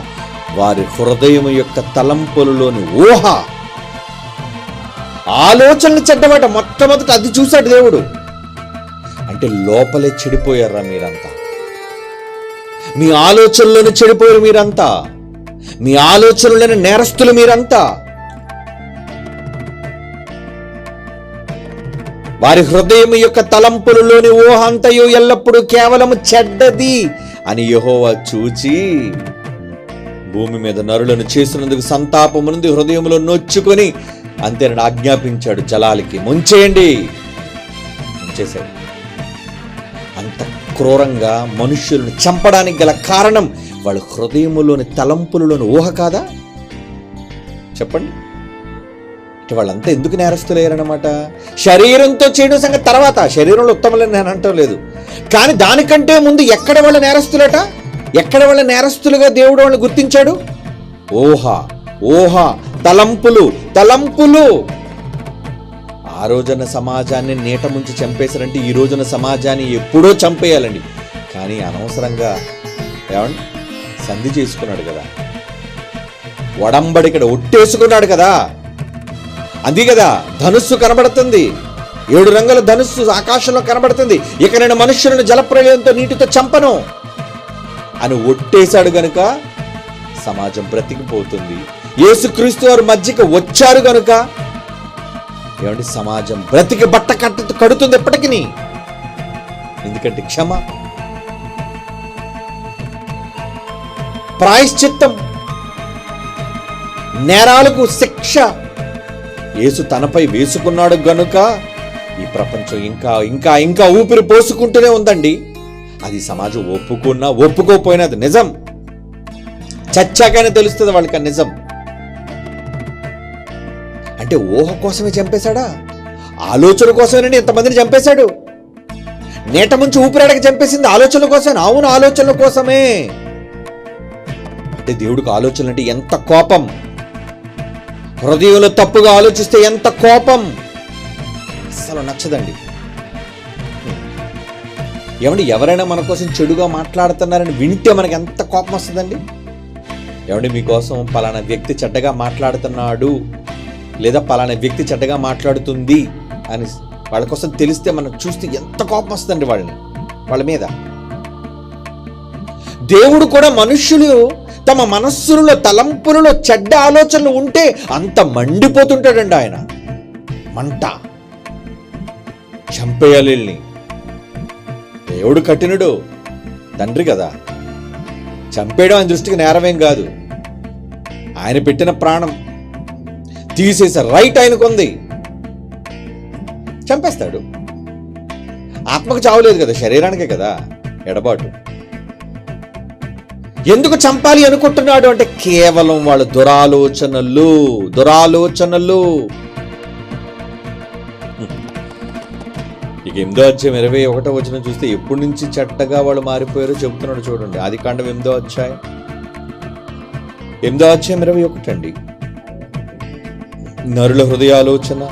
వారి హృదయం యొక్క తలంపులలోని ఊహ, ఆలోచనలు చెడ్డమాట. మొట్టమొదట అది చూశాడు దేవుడు. అంటే లోపలే చెడిపోయారా మీరంతా? మీ ఆలోచనలోనే చెడిపోయారు మీరంతా, మీ ఆలోచనలోనే నేరస్తులు మీరంతా. వారి హృదయం యొక్క తలంపులలోని ఊహ అంతయు ఎల్లప్పుడూ కేవలం చెడ్డది అని యెహోవా చూచి భూమి మీద నరులను చేసినందుకు సంతాపము నుండి హృదయంలో నొచ్చుకొని అంతేనని ఆజ్ఞాపించాడు, జలాలకి ముంచేయండి. ముంచేశాడు. అంత క్రూరంగా మనుష్యులను చంపడానికి గల కారణం వాళ్ళ హృదయములోని తలంపులలోని ఊహ కాదా? చెప్పండి. వాళ్ళంతా ఎందుకు నేరస్తులయ్యారన్నమాట? శరీరంతో చేయడం సంగతి తర్వాత, శరీరంలో ఉత్తమలని నేను అంటం లేదు, కానీ దానికంటే ముందు ఎక్కడ వాళ్ళ నేరస్తులట, ఎక్కడ వాళ్ళ నేరస్తులుగా దేవుడు వాళ్ళని గుర్తించాడు? ఊహ, తలంపులు. ఆ రోజున సమాజాన్ని నీట ముంచి చంపేశారంటే ఈ రోజున సమాజాన్ని ఎప్పుడో చంపేయాలండి. కానీ అనవసరంగా ఏమండి సంధి చేసుకున్నాడు కదా, ఒడంబడికడ ఒట్టేసుకున్నాడు కదా. అది కదా ధనుస్సు కనబడుతుంది, 7 రంగుల ధనుస్సు ఆకాశంలో కనబడుతుంది. ఇక నేను మనుష్యులను జలప్రలయంతో నీటితో చంపను అని ఒట్టేశాడు గనుక సమాజం బ్రతికిపోతుంది. యేసుక్రీస్తు వారు మధ్యకి వచ్చారు గనుక ఏమండి సమాజం బ్రతికి బట్ట కడుతుంది ఎప్పటికీ. ఎందుకంటే క్షమ, ప్రాయశ్చిత్తం, నేరాలకు శిక్ష యేసు తనపై వేసుకున్నాడు గనుక ఈ ప్రపంచం ఇంకా ఊపిరి పోసుకుంటూనే ఉందండి. అది సమాజం ఒప్పుకున్నా ఒప్పుకోపోయినా అది నిజం. చచ్చాకనే తెలుస్తుంది వాళ్ళకి నిజం. అంటే ఊహ కోసమే చంపేశాడా? ఆలోచన కోసమేనండి ఇంతమందిని చంపేశాడు. నీట ముంచి ఊపిరాడక చంపేసింది ఆలోచనల కోసమే. అవును, ఆలోచనల కోసమే. అంటే దేవుడికి ఆలోచనలు అంటే ఎంత కోపం, హృదయంలో తప్పుగా ఆలోచిస్తే ఎంత కోపం. అసలు నచ్చదండి. ఏమండి ఎవరైనా మన కోసం చెడుగా మాట్లాడుతున్నారని వింటే మనకి ఎంత కోపం వస్తుందండి. ఏమండి మీకోసం పలానా వ్యక్తి చెడ్డగా మాట్లాడుతున్నాడు లేదా పలానా వ్యక్తి చెడ్డగా మాట్లాడుతుంది అని వాళ్ళ కోసం తెలిస్తే మనం చూస్తే ఎంత కోపం వస్తుందండి వాళ్ళ మీద. దేవుడు కూడా మనుష్యులు తమ మనస్సులలో తలంపులలో చెడ్డ ఆలోచనలు ఉంటే అంత మండిపోతుంటాడండి ఆయన. మంట చంపేయాలి. దేవుడు కఠినుడు, తండ్రి కదా. చంపేయడం ఆయన దృష్టికి నేరమేం కాదు. ఆయన పెట్టిన ప్రాణం తీసేసే రైట్ ఆయనకుంది, చంపేస్తాడు. ఆత్మకు చావులేదు కదా, శరీరానికే కదా ఎడబాటు. ఎందుకు చంపాలి అనుకుంటున్నాడు అంటే కేవలం వాళ్ళ దురాలోచనలు. ఇక 8వ అధ్యాయం 21వ వచనం చూస్తే ఎప్పటి నుంచి చెడ్డగా వాళ్ళు మారిపోయారో చెబుతున్నాడు చూడండి. ఆదికాండం 8వ అధ్యాయం 21 అండి. నరుల హృదయాలోచన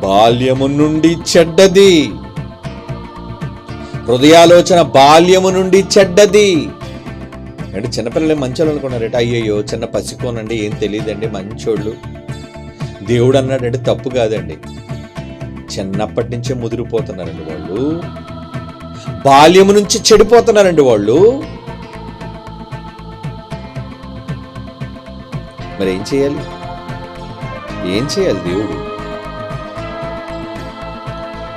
బాల్యము నుండి చెడ్డది. హృదయాలోచన బాల్యము నుండి చెడ్డది. అంటే చిన్నపిల్లలే మంచోళ్ళు అనుకున్నారట. అయ్యయ్యో చిన్న పసికోనండి, ఏం తెలియదండి, మంచోళ్ళు. దేవుడు అన్నాడంటే తప్పు కాదండి. చిన్నప్పటి నుంచే ముదిరిపోతున్నారండి వాళ్ళు, బాల్యము నుంచి చెడిపోతున్నారండి వాళ్ళు. మరి ఏం చేయాలి?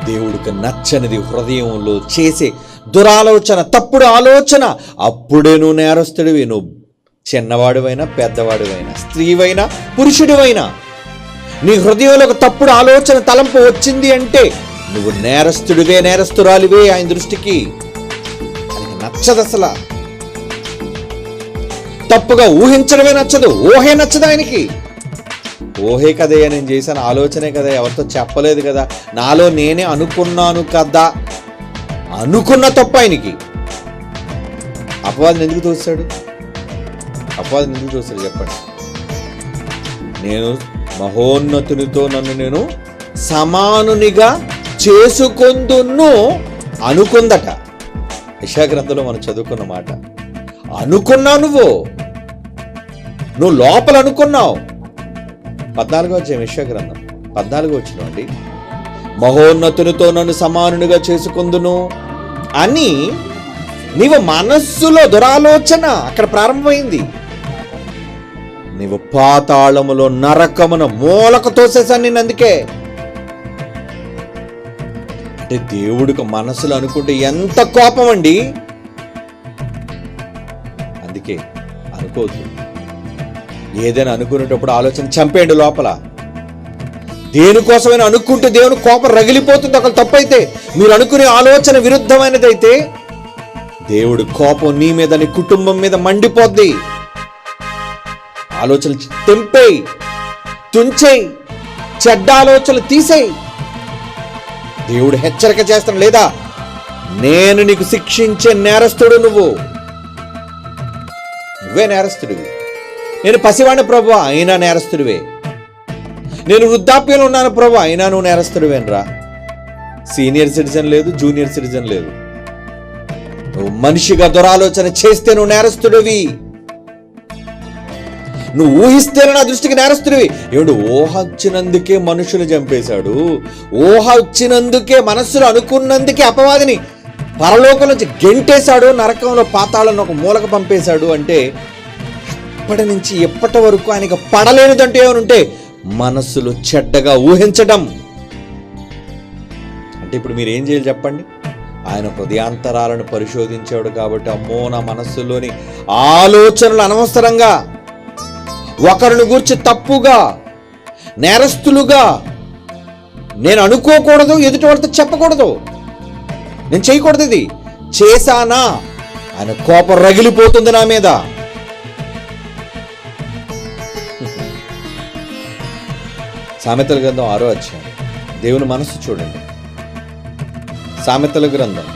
దేవుడికి నచ్చనిది హృదయంలో చేసే దురాలోచన, తప్పుడు ఆలోచన. అప్పుడే నువ్వు నేరస్తుడివి. నువ్వు చిన్నవాడివైనా పెద్దవాడివైనా, స్త్రీవైనా పురుషుడివైనా, నీ హృదయంలో ఒక తప్పుడు ఆలోచన తలంపు వచ్చింది అంటే నువ్వు నేరస్తుడివే, నేరస్తురాలివే ఆయన దృష్టికి. ఆయనకి నచ్చదు అసలు. తప్పుగా ఊహించడమే నచ్చదు, ఊహే నచ్చదు ఆయనకి. ఊహే కదయ్యా నేను చేశాను, ఆలోచనే కదా, ఎవరితో చెప్పలేదు కదా, నాలో నేనే అనుకున్నాను కదా అనుకున్న తప్పు ఆయనకి. అపవాదిని ఎందుకు చూస్తాడు చెప్పండి. నేను మహోన్నతునితో నన్ను నేను సమానునిగా చేసుకొందును అనుకుందట. యెషయా గ్రంథంలో మనం చదువుకున్న మాట. అనుకున్నావు, నువ్వు లోపల అనుకున్నావు. 14వ అధ్యాయం యెషయా గ్రంథం 14వ వచనం అండి. మహోన్నతునితో నన్ను సమానునిగా చేసుకొందును అని నీవు మనస్సులో దురాలోచన అక్కడ ప్రారంభమైంది. నీవు పాతాళములో నరకమున మూలకు తోసేసాను నిన్ను. అందుకే అంటే దేవుడికి మనసులో అనుకుంటే ఎంత కోపం అండి. అందుకే అనుకోవద్దు. ఏదైనా అనుకునేటప్పుడు ఆలోచన చంపేయండి లోపల. దేనికోసమైనా అనుకుంటే దేవుని కోపం రగిలిపోతుంది. ఒకళ్ళు తప్పైతే, మీరు అనుకునే ఆలోచన విరుద్ధమైనదైతే దేవుడి కోపం నీ మీద, నీ కుటుంబం మీద మండిపోద్ది. ఆలోచనలు తెంపేయి, తుంచేయి, చెడ్డ ఆలోచనలు తీసేయి. దేవుడు హెచ్చరిక చేస్తాను, లేదా నేను నీకు శిక్షించే నేరస్తుడు. నువ్వే నేరస్తుడివి. నేను పసివాడిని ప్రభు, అయినా నేరస్తుడివే. నేను వృద్ధాప్యంలో ఉన్నాను ప్రభు, అయినా నువ్వు నేరస్తుడివేనరా. సీనియర్ సిటిజన్ లేదు, జూనియర్ సిటిజన్ లేదు. నువ్వు మనిషిగా దురాలోచన చేస్తే నువ్వు నేరస్తుడివి. నువ్వు ఊహిస్తేనే నా దృష్టికి నేరస్తుడివి. ఏమిటి, ఊహ వచ్చినందుకే మనుషులు చంపేశాడు, ఊహ వచ్చినందుకే మనస్సులో అనుకున్నందుకే అపవాదిని పరలోకం నుంచి గెంటేశాడు, నరకంలో పాతాళంలో ఒక మూలకు పంపేశాడు. అంటే ఇప్పటి నుంచి ఎప్పటి వరకు ఆయనకు పడలేనిదంటే ఏమనుంటే మనస్సులో చెడ్డగా ఊహించడం. అంటే ఇప్పుడు మీరు ఏం చేయాలి చెప్పండి? ఆయన హృదయాంతరాలను పరిశోధించాడు కాబట్టి, అమ్మో నా మనస్సులోని ఆలోచనలు అనవసరంగా, ఒకరిని గురించి తప్పుగా, నేరస్తులుగా నేను అనుకోకూడదు, ఎదుటి వాళ్ళతో చెప్పకూడదు, నేను చేయకూడదు. ఇది చేశానా ఆయన కోపం రగిలిపోతుంది నా మీద. సామెతల గ్రంథం 6వ అధ్యాయం. దేవుని మనస్సు చూడండి. సామెతల గ్రంథం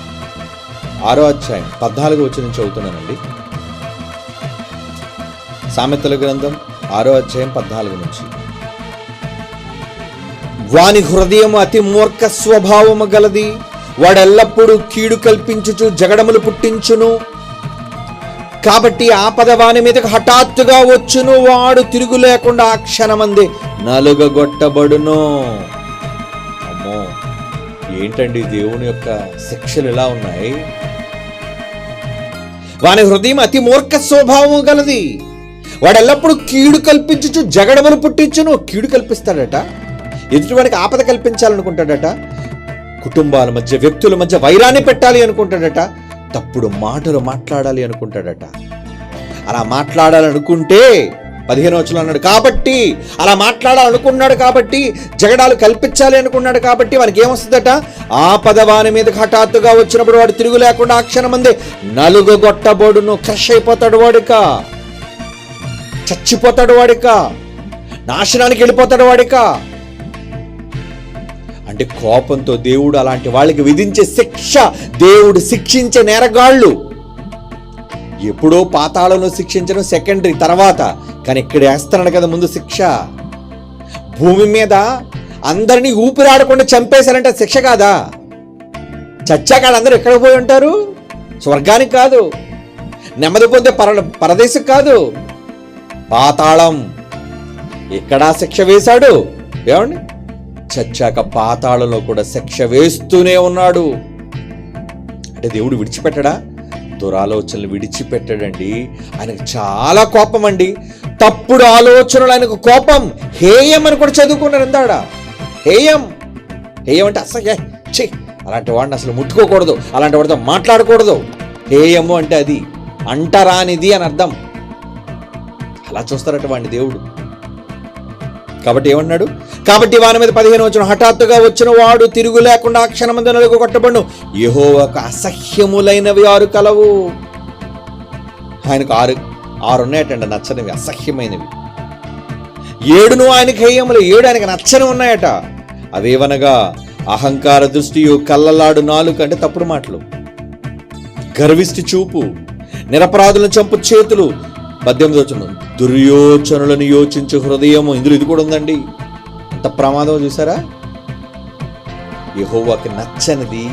6వ అధ్యాయం 14వ వచనం చదువుతున్నానండి. సామెతల గ్రంథం 6వ అధ్యాయం 14 నుంచి. వాని హృదయం అతి మూర్ఖ స్వభావము గలది, వాడెల్లప్పుడూ కీడు కల్పించుచు జగడములు పుట్టించును. కాబట్టి ఆపద వాని మీదకు హఠాత్తుగా వచ్చును, వాడు తిరుగు లేకుండా ఆ క్షణమందే నలుగగొట్టబడును. అమ్మో, ఏంటండి దేవుని యొక్క శిక్షలు ఎలా ఉన్నాయి? వాని హృదయం అతి మూర్ఖ స్వభావం గలది, వాడెల్లప్పుడు కీడు కల్పించుచు జగడములు పుట్టించును. కీడు కల్పిస్తాడట, ఎదుటివాడికి ఆపద కల్పించాలనుకుంటాడట, కుటుంబాల మధ్య, వ్యక్తుల మధ్య వైరాన్ని పెట్టాలి అనుకుంటాడట, తప్పుడు మాటలు మాట్లాడాలి అనుకుంటాడట. అలా మాట్లాడాలనుకుంటే 15వ వచనంలో అన్నాడు, కాబట్టి అలా మాట్లాడాలనుకున్నాడు, కాబట్టి జగడాలు కల్పించాలి అనుకున్నాడు, కాబట్టి వానికి ఏమొస్తుందట? ఆపద వాని మీద హఠాత్తుగా వచ్చినప్పుడు వాడు తిరుగు లేకుండా ఆ క్షణమందే నలుగొట్టబడును. క్రష్ అయిపోతాడు వాడిక, చచ్చిపోతాడు వాడిక, నాశనానికి వెళ్ళిపోతాడు వాడిక. అంటే కోపంతో దేవుడు అలాంటి వాళ్ళకి విధించే శిక్ష, దేవుడు శిక్షించే నేరగాళ్ళు. ఎప్పుడో పాతాళంలో శిక్షించడం సెకండరీ, తర్వాత. కానీ ఇక్కడ వేస్తున్నాడు కదా ముందు శిక్ష. భూమి మీద అందరినీ ఊపిరాడకుండా చంపేశారంటే శిక్ష కాదా? చచ్చాక అందరూ ఎక్కడికి పోయి ఉంటారు? స్వర్గానికి కాదు, నెమ్మది పొందే పరదేశం కాదు, పాతాళం. ఇక్కడ శిక్ష వేశాడు. ఏమండి, చచ్చాక పాతాళంలో కూడా శిక్ష వేస్తూనే ఉన్నాడు. అంటే దేవుడు విడిచిపెట్టడా? దురాలోచనలు విడిచిపెట్టాడండి. ఆయనకు చాలా కోపం అండి. తప్పుడు ఆలోచనలు ఆయనకు కోపం. హేయం అని కూడా చదువుకున్నారు ఎందాడ. హేయం, హేయం అంటే అసలు ఛీ, అలాంటి వాడిని అసలు ముట్టుకోకూడదు, అలాంటి వాడితో మాట్లాడకూడదు. హేయము అంటే అది అంటరానిది అని అర్థం. అలా చూస్తారట వాడిని దేవుడు. కాబట్టి ఏమన్నాడు? కాబట్టి వాని మీద 15వ వచనం, హఠాత్తుగా వచ్చిన వాడు తిరుగు లేకుండా ఆ క్షణమందు నలుగొట్టబడును. యెహోవాకు అసహ్యములైనవి 6 కలవు. ఆయనకు 6 ఉన్నాయటండి నచ్చనివి, అసహ్యమైనవి. 7 ఆయనకు హేయములు, 7 ఆయనకు నచ్చని ఉన్నాయట. అవేవనగా అహంకార దృష్టియు, కళ్ళలాడు నాలుక అంటే తప్పుడు మాటలు, గర్విష్టి చూపు, నిరపరాధులను చంపు చేతులు. 18వ వచనం, దుర్యోచనలను యోచించు హృదయము. ఇందులో ఇది కూడా ఉందండి. అంత ప్రమాదం చూసారా? యెహోవాకి నచ్చనిది,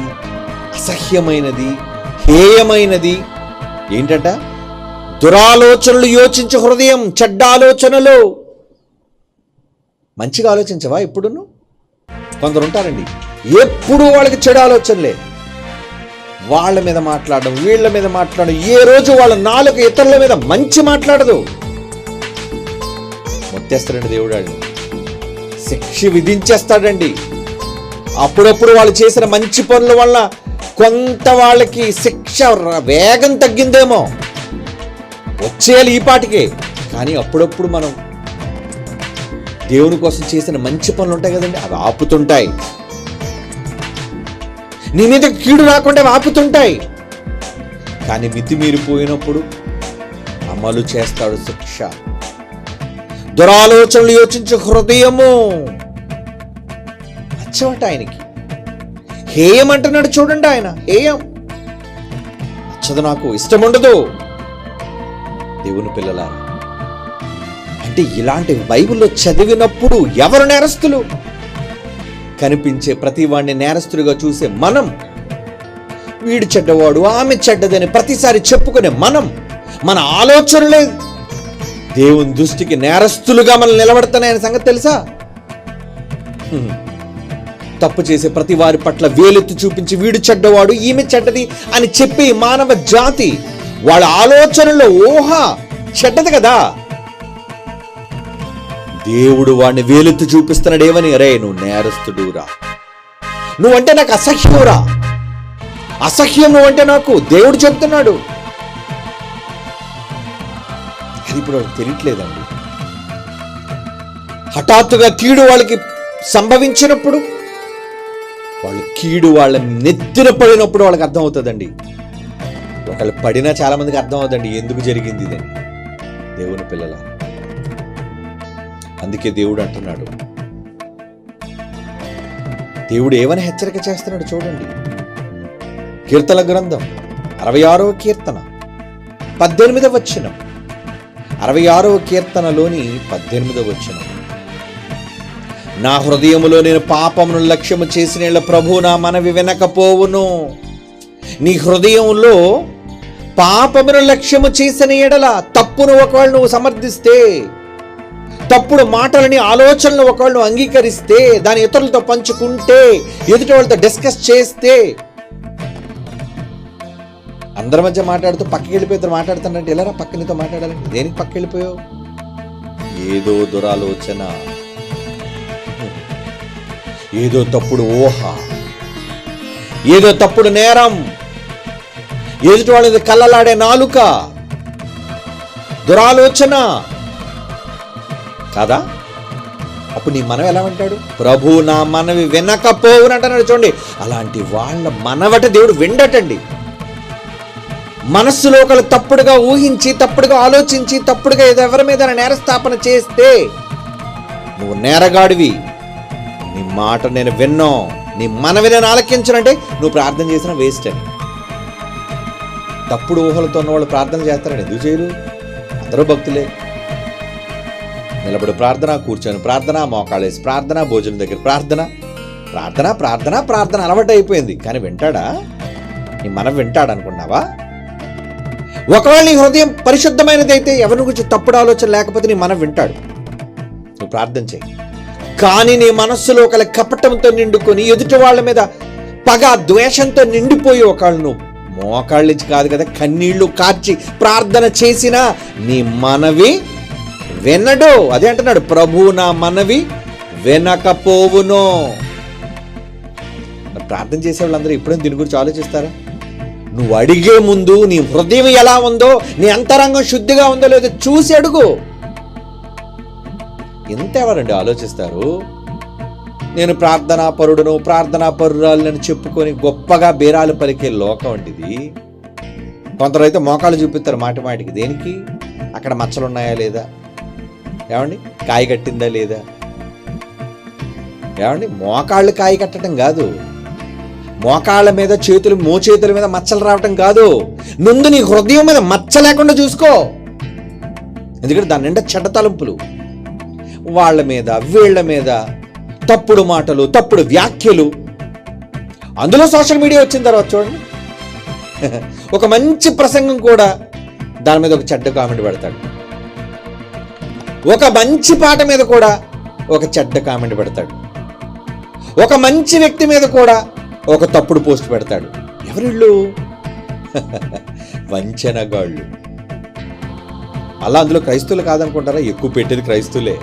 అసహ్యమైనది, హేయమైనది ఏంటంట? దురాలోచనలు యోచించు హృదయం, చెడ్డ ఆలోచనలు. మంచిగా ఆలోచించవా? ఎప్పుడును కొందరు ఉంటారండి, ఎప్పుడు వాళ్ళకి చెడు ఆలోచనలే. వాళ్ళ మీద మాట్లాడడం, వీళ్ళ మీద మాట్లాడడం, ఏ రోజు వాళ్ళ నాలుగు ఇతరుల మీద మంచి మాట్లాడదు. మొత్తేస్తాడండి దేవుడు, వాళ్ళు శిక్ష విధించేస్తాడండి. అప్పుడప్పుడు వాళ్ళు చేసిన మంచి పనుల వల్ల కొంత వాళ్ళకి శిక్ష వేగం తగ్గిందేమో, వచ్చేయాలి ఈ పాటికే. కానీ అప్పుడప్పుడు మనం దేవుని కోసం చేసిన మంచి పనులు ఉంటాయి కదండి, అవి ఆపుతుంటాయి. నీ మీద కీడు రాకుండా అవి ఆపుతుంటాయి. కానీ మితిమీరిపోయినప్పుడు అమలు చేస్తాడు శిక్ష. దురాలోచనలు యోచించే హృదయము నచ్చవట ఆయనకి. హేయం అంటున్నాడు చూడండి, ఆయన హేయం నచ్చదు, నాకు ఇష్టం ఉండదు. దేవుని పిల్లలారా, అంటే ఇలాంటి బైబిల్లో చదివినప్పుడు ఎవరు నేరస్తులు? కనిపించే ప్రతి వాడిని నేరస్తుడిగా చూసే మనం, వీడు చెడ్డవాడు ఆమె చెడ్డదని ప్రతిసారి చెప్పుకునే మనం, మన ఆలోచనలే దేవుని దృష్టికి నేరస్తులుగా మనం నిలబడుతున్నాయనే సంగతి తెలుసా? తప్పు చేసే ప్రతి వారి పట్ల వేలెత్తి చూపించి వీడు చెడ్డవాడు ఈమె చెడ్డది అని చెప్పి మానవ జాతి వాళ్ళ ఆలోచనలో ఊహ చెడ్డది కదా. దేవుడు వాడిని వేలెత్తి చూపిస్తున్నాడు ఏమని, రే నువ్వు నేరస్తుడురా, నువ్వంటే నాకు అసహ్యంరా, అసహ్యం నువ్వంటే నాకు, దేవుడు చెప్తున్నాడు. అది ఇప్పుడు వాళ్ళకి తెలియట్లేదండి. హఠాత్తుగా కీడు వాళ్ళకి సంభవించినప్పుడు, వాళ్ళు కీడు వాళ్ళ నెత్తిన పడినప్పుడు వాళ్ళకి అర్థమవుతుందండి. ఒకళ్ళు పడినా చాలా మందికి అర్థం అవుతుందండి ఎందుకు జరిగింది ఇదని. దేవుని పిల్లల, అందుకే దేవుడు అంటున్నాడు, దేవుడు ఏమని హెచ్చరిక చేస్తున్నాడు చూడండి. కీర్తన గ్రంథం 66వ కీర్తన 18వ వచనం, 66వ కీర్తనలోని 18వ వచనం. నా హృదయములో నేను పాపమును లక్ష్యము చేసిన ప్రభు నా మనవి వినకపోవును. నీ హృదయంలో పాపమును లక్ష్యము చేసిన ఎడల, తప్పును ఒకవేళ నువ్వు సమర్థిస్తే, తప్పుడు మాటలని ఆలోచనలు ఒకవేళ నువ్వు అంగీకరిస్తే, దాని ఇతరులతో పంచుకుంటే, ఎదుటి వాళ్ళతో డిస్కస్ చేస్తే, అందరి మధ్య మాట్లాడుతూ పక్కకి వెళ్ళిపోయి మాట్లాడుతానంటే ఎలా పక్కనితో మాట్లాడాలంటే, దేనికి పక్క వెళ్ళిపోయావు? ఏదో దురాలోచన, ఏదో తప్పుడు ఊహ, ఏదో తప్పుడు నేరం, ఎదుటి వాళ్ళది కళ్ళలాడే నాలుక, దురాలోచన కాదా? అప్పుడు నీ మనవి ఎలా అంటాడు? ప్రభు నా మనవి వినకపోవునంటున్నాడు చూడండి. అలాంటి వాళ్ళ మనవట దేవుడు విండటండి. మనస్సులో ఒకళ్ళు తప్పుడుగా ఊహించి, తప్పుడుగా ఆలోచించి, తప్పుడుగా ఏదో ఎవరి మీద నేరస్థాపన చేస్తే, నువ్వు నేరగాడివి, నీ మాట నేను విన్నో, నీ మనవి నేను ఆలకించనంటే నువ్వు ప్రార్థన చేసిన వేస్ట్ అని. తప్పుడు ఊహలతో ఉన్న వాళ్ళు ప్రార్థన చేస్తారని ఎందుకు చేయరు? అందరూ భక్తులే. నిలబడి ప్రార్థన, కూర్చొని ప్రార్థన, మోకాళ్ళేసి ప్రార్థన, భోజనం దగ్గర ప్రార్థన, ప్రార్థన ప్రార్థన ప్రార్థన అలవాటు అయిపోయింది. కానీ వింటాడా? నీ మనం వింటాడు అనుకున్నావా? ఒకవేళ నీ హృదయం పరిశుద్ధమైనది అయితే, ఎవరి గురించి తప్పుడు ఆలోచన లేకపోతే నీ మనం వింటాడు. నువ్వు ప్రార్థన చేయి. కానీ నీ మనస్సులో ఒకళ్ళ కపటంతో నిండుకొని, ఎదుటి వాళ్ళ మీద పగ ద్వేషంతో నిండిపోయి, ఒకళ్ళు నువ్వు మోకాళ్ళ నుంచి కాదు కదా కన్నీళ్లు కార్చి ప్రార్థన చేసినా నీ మనవి వినడు. అదే అంటున్నాడు, ప్రభు నా మనవి వినకపోవును. ప్రార్థన చేసే వాళ్ళందరూ ఎప్పుడైనా దీని గురించి ఆలోచిస్తారా? నువ్వు అడిగే ముందు నీ హృదయం ఎలా ఉందో, నీ అంతరంగం శుద్ధిగా ఉందో లేదో చూసి అడుగు. ఎంత ఎవరండి ఆలోచిస్తారు? నేను ప్రార్థనా పరుడును, ప్రార్థనా పరురాలని చెప్పుకొని గొప్పగా బేరాలు పలికే లోకం వంటిది. కొందరైతే మోకాళ్ళు చూపిస్తారు మాటి మాటికి. దేనికి? అక్కడ మచ్చలున్నాయా లేదా, ఏమండి కాయ కట్టిందా లేదా, ఏమండి మోకాళ్ళు కాయ కట్టడం కాదు, మోకాళ్ళ మీద చేతులు మోచేతుల మీద మచ్చలు రావటం కాదు. ముందు నీ హృదయం మీద మచ్చ లేకుండా చూసుకో. ఎందుకంటే దాని నిండా చెడ్డ తలంపులు, వాళ్ళ మీద వీళ్ళ మీద తప్పుడు మాటలు, తప్పుడు వ్యాఖ్యలు. అందులో సోషల్ మీడియా వచ్చిన తర్వాత చూడండి, ఒక మంచి ప్రసంగం కూడా దాని మీద ఒక చెడ్డ కామెంట్ పెడతాడు, ఒక మంచి పాట మీద కూడా ఒక చెడ్డ కామెంట్ పెడతాడు, ఒక మంచి వ్యక్తి మీద కూడా ఒక తప్పుడు పోస్ట్ పెడతాడు. ఎవరిళ్ళు? వంచనగాళ్ళు. అలా అందులో క్రైస్తవులు కాదనుకుంటారా? ఎక్కువ పెట్టేది క్రైస్తవులే.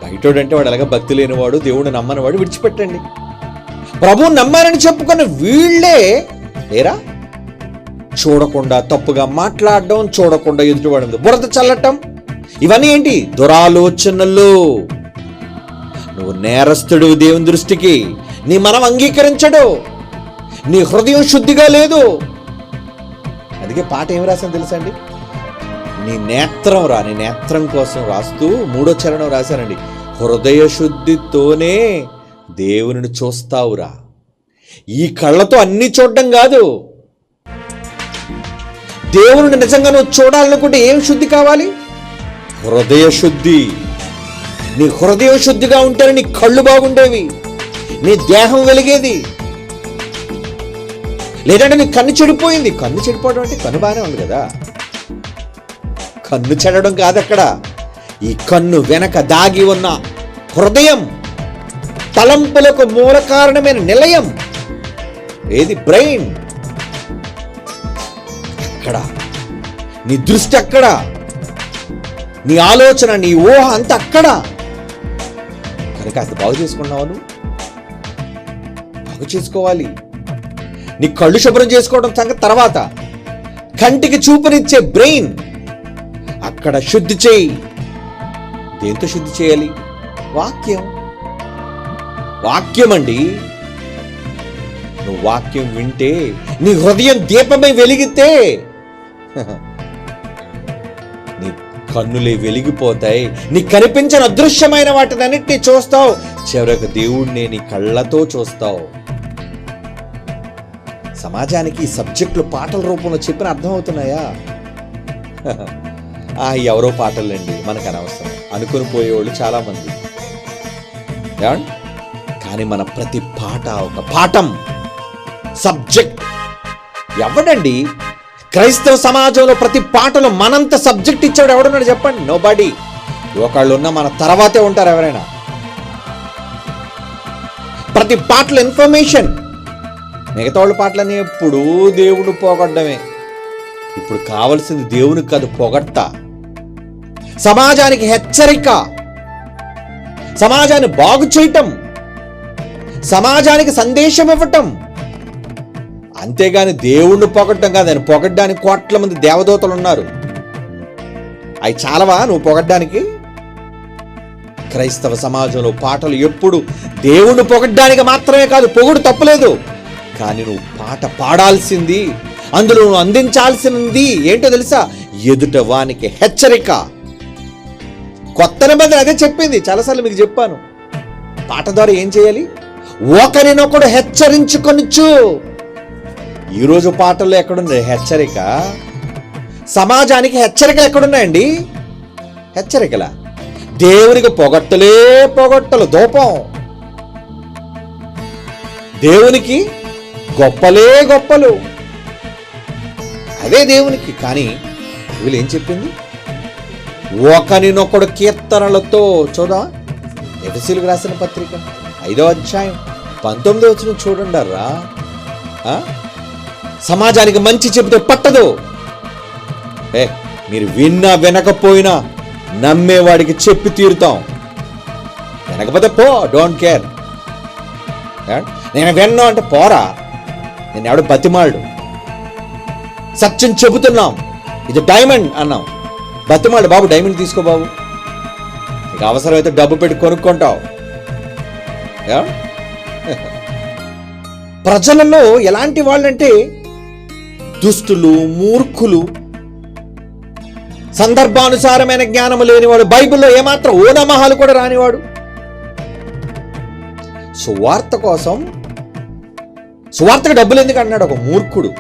బయటోడంటే వాడు అలాగే భక్తి లేనివాడు, దేవుడు నమ్మనివాడు, విడిచిపెట్టండి. ప్రభువు నమ్మారని చెప్పుకున్న వీళ్ళే లేరా? చూడకుండా తప్పుగా మాట్లాడడం, చూడకుండా ఎదుటివాడు బురద చల్లటం, ఇవన్నీ ఏంటి? దురాలోచనలు. నువ్వు నేరస్తుడు దేవుని దృష్టికి. నీ మనం అంగీకరించడు, నీ హృదయం శుద్ధిగా లేదు. అందుకే పాట ఏమి రాశాను తెలుసా అండి? నీ నేత్రం నీ నేత్రం కోసం రాస్తూ 3వ చరణం రాశానండి. హృదయ శుద్ధితోనే దేవుని చూస్తావురా. ఈ కళ్ళతో అన్ని చూడడం కాదు. దేవుని నిజంగా నువ్వు చూడాలనుకుంటే ఏం శుద్ధి కావాలి? హృదయ శుద్ధి. నీ హృదయం శుద్ధిగా ఉంటేనే నీ కళ్ళు బాగుండేవి, నీ దేహం వెలిగేది. లేదంటే నీ కన్ను చెడిపోయింది. కన్ను చెడిపోవడం అంటే కన్ను బాగానే ఉంది కదా. కన్ను చెడడం కాదు అక్కడ. ఈ కన్ను వెనక దాగి ఉన్న హృదయం, తలంపులకు మూల కారణమైన నిలయం ఏది? బ్రెయిన్. అక్కడ నీ దృష్టి, అక్కడ నీ ఆలోచన, నీ ఊహ అంత అక్కడ. కనుక అది బాగు చేసుకున్నావు. నువ్వు బాగు చేసుకోవాలి. నీ కళ్ళు శుభ్రం చేసుకోవడం సంగతి తర్వాత. కంటికి చూపునిచ్చే బ్రెయిన్ అక్కడ శుద్ధి చేయి. దేంతో శుద్ధి చేయాలి? వాక్యం. వాక్యం అండి. నువ్వు వాక్యం వింటే నీ హృదయం దీపమై వెలిగితే నీ కన్నులే వెలిగిపోతాయి. నీ కనిపించని అదృశ్యమైన వాటినన్నిటినీ చూస్తావు. చివరకు దేవుణ్ణి నీ కళ్ళతో చూస్తావు. సమాజానికి ఈ సబ్జెక్టులు పాటల రూపంలో చెప్పిన అర్థమవుతున్నాయా? ఎవరో పాటలండి, మనకు అనవసరం అనుకుని పోయేవాళ్ళు చాలామంది. కానీ మన ప్రతి పాట ఒక పాఠం, సబ్జెక్ట్. ఎవడండి క్రైస్తవ సమాజంలో ప్రతి పాటలో మనంత సబ్జెక్ట్ ఇచ్చాడు ఎవడున్నాడు చెప్పండి? నోబడీ. ఒకళ్ళు ఉన్న మన తర్వాతే ఉంటారు ఎవరైనా. ప్రతి పాటలో ఇన్ఫర్మేషన్. మిగతా వాళ్ళ పాటలని ఎప్పుడు దేవుడు పొగడ్డమే. ఇప్పుడు కావలసింది దేవునికి కాదు, పొగట్ట. సమాజానికి హెచ్చరిక, సమాజాన్ని బాగు చేయటం, సమాజానికి సందేశం ఇవ్వటం. అంతేగాని దేవుణ్ణి పొగడ్డం కాదు. ఆయన పొగడ్డానికి కోట్ల మంది దేవదూతలు ఉన్నారు. అవి చాలవా నువ్వు పొగడ్డానికి? క్రైస్తవ సమాజంలో పాటలు ఎప్పుడు దేవుణ్ణి పొగడ్డానికి మాత్రమే కాదు. పొగుడు తప్పులేదు, కానీ నువ్వు పాట పాడాల్సింది, అందులో నువ్వు అందించాల్సింది ఏంటో తెలుసా? ఎదుట వానికి హెచ్చరిక. కొత్త నిబంధన అదే చెప్పింది. చాలాసార్లు మీకు చెప్పాను. పాట ద్వారా ఏం చేయాలి? ఒకరినొకడు హెచ్చరించుకొనొచ్చు. ఈరోజు పాటల్లో ఎక్కడుంది హెచ్చరిక? సమాజానికి హెచ్చరికలు ఎక్కడున్నాయండి? హెచ్చరికల. దేవునికి పొగట్టలే పొగట్టలు, ధూపం. దేవునికి గొప్పలే గొప్పలు, అవే దేవునికి. కానీ వీళ్ళు ఏం చెప్పింది? ఒకరినొకడు కీర్తనలతో. చూడా, ఎఫెసీయులకు రాసిన పత్రిక 5వ అధ్యాయం 19వ వచనం చూడండి. సమాజానికి మంచి చెబితే పట్టదు. మీరు విన్నా వినకపోయినా నమ్మేవాడికి చెప్పి తీరుతాం. వినకపోతే పో, డోంట్ కేర్. నేను విన్నా అంటే పోరా, నేను ఎవడు బతిమాడు. సత్యం చెబుతున్నాం, ఇది డైమండ్ అన్నాం. బతిమాడు, బాబు డైమండ్ తీసుకో బాబు, నీకు అవసరమైతే డబ్బు పెట్టి కొనుక్కుంటావు. ప్రజలలో ఎలాంటి వాళ్ళంటే దుష్టులు, మూర్ఖులు, సందర్భానుసారమైన జ్ఞానము లేనివాడు, బైబిల్లో ఏమాత్రం ఓనమహాలు కూడా రానివాడు. సువార్త కోసం సువార్తకు డబ్బులు ఎందుకు అన్నాడు ఒక మూర్ఖుడు.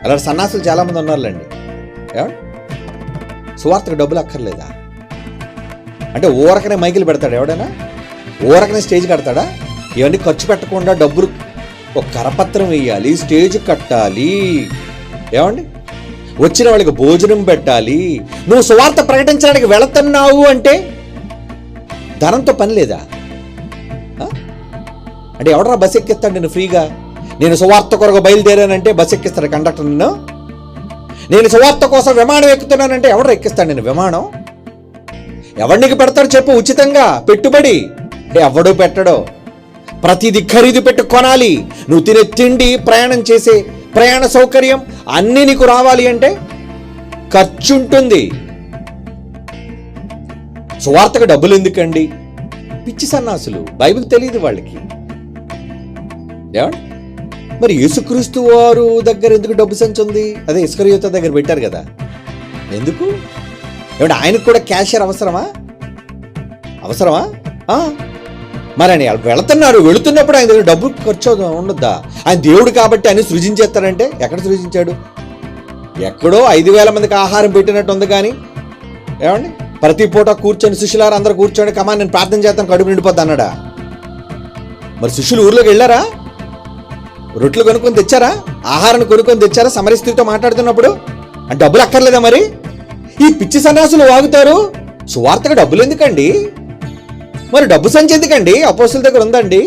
అలాంటి సన్నాసులు చాలామంది ఉన్నారులేండి. సువార్తకు డబ్బులు అక్కర్లేదా? అంటే ఊరకనే మైకిలు పెడతాడు ఎవడైనా? ఊరకనే స్టేజ్ కడతాడా? ఇవన్నీ ఖర్చు పెట్టకుండా డబ్బులు, ఒక కరపత్రం వేయాలి, స్టేజ్ కట్టాలి, ఏమండి వచ్చిన వాళ్ళకి భోజనం పెట్టాలి. నువ్వు సువార్త ప్రకటించడానికి వెళుతున్నావు అంటే ధనంతో పని లేదా? అంటే ఎవడరా బస్ ఎక్కిస్తాడు నేను ఫ్రీగా? నేను సువార్త కొరకు బయలుదేరానంటే బస్సు ఎక్కిస్తాడు కండక్టర్ నిన్ను. నేను సువార్త కోసం విమానం ఎక్కుతున్నానంటే ఎవడు ఎక్కిస్తాడు నేను విమానం? ఎవడికి పెడతాడు చెప్పు? ఉచితంగా పెట్టుబడి ఎవడో పెట్టడో. ప్రతిదీ ఖరీదు పెట్టు కొనాలి. నువ్వు తినే తిండి, ప్రయాణం చేసే ప్రయాణ సౌకర్యం అన్నీ నీకు రావాలి అంటే ఖర్చు ఉంటుంది. సువార్తకు డబ్బులు ఎందుకండి? పిచ్చి సన్నాసులు, బైబిల్ తెలియదు వాళ్ళకి. మరి యేసుక్రీస్తు వారు దగ్గర ఎందుకు డబ్బు సంచి ఉంది? అదే ఇస్కరియోతు దగ్గర పెట్టారు కదా, ఎందుకు? ఏమంటే ఆయనకు కూడా క్యాషియర్ అవసరమా? మరి ఆయన వెళుతున్నప్పుడు ఆయన దగ్గర డబ్బు ఖర్చు ఉండొద్దా? ఆయన దేవుడు కాబట్టి ఆయన సృజించేస్తాడంటే ఎక్కడ సృజించాడు? ఎక్కడో 5,000 మందికి ఆహారం పెట్టినట్టు ఉంది. కానీ ఏమండి ప్రతి పూట కూర్చొని శిష్యులారు అందరూ కూర్చొని కమా నేను ప్రార్థన చేస్తాను కడుపు నిండిపోద్ది అన్నాడా? మరి శిష్యులు ఊర్లోకి వెళ్ళారా? రొట్టెలు కొనుక్కొని తెచ్చారా? ఆహారాన్ని కొనుక్కొని తెచ్చారా? సమరయ స్త్రీతో మాట్లాడుతున్నప్పుడు అంటే డబ్బులు అక్కర్లేదా? మరి ఈ పిచ్చి సన్యాసులు వాగుతారు. సువార్తకు డబ్బులు ఎందుకండి? మరి డబ్బు సంచి ఎందుకండి? అపోస్తుల దగ్గర ఉందండి.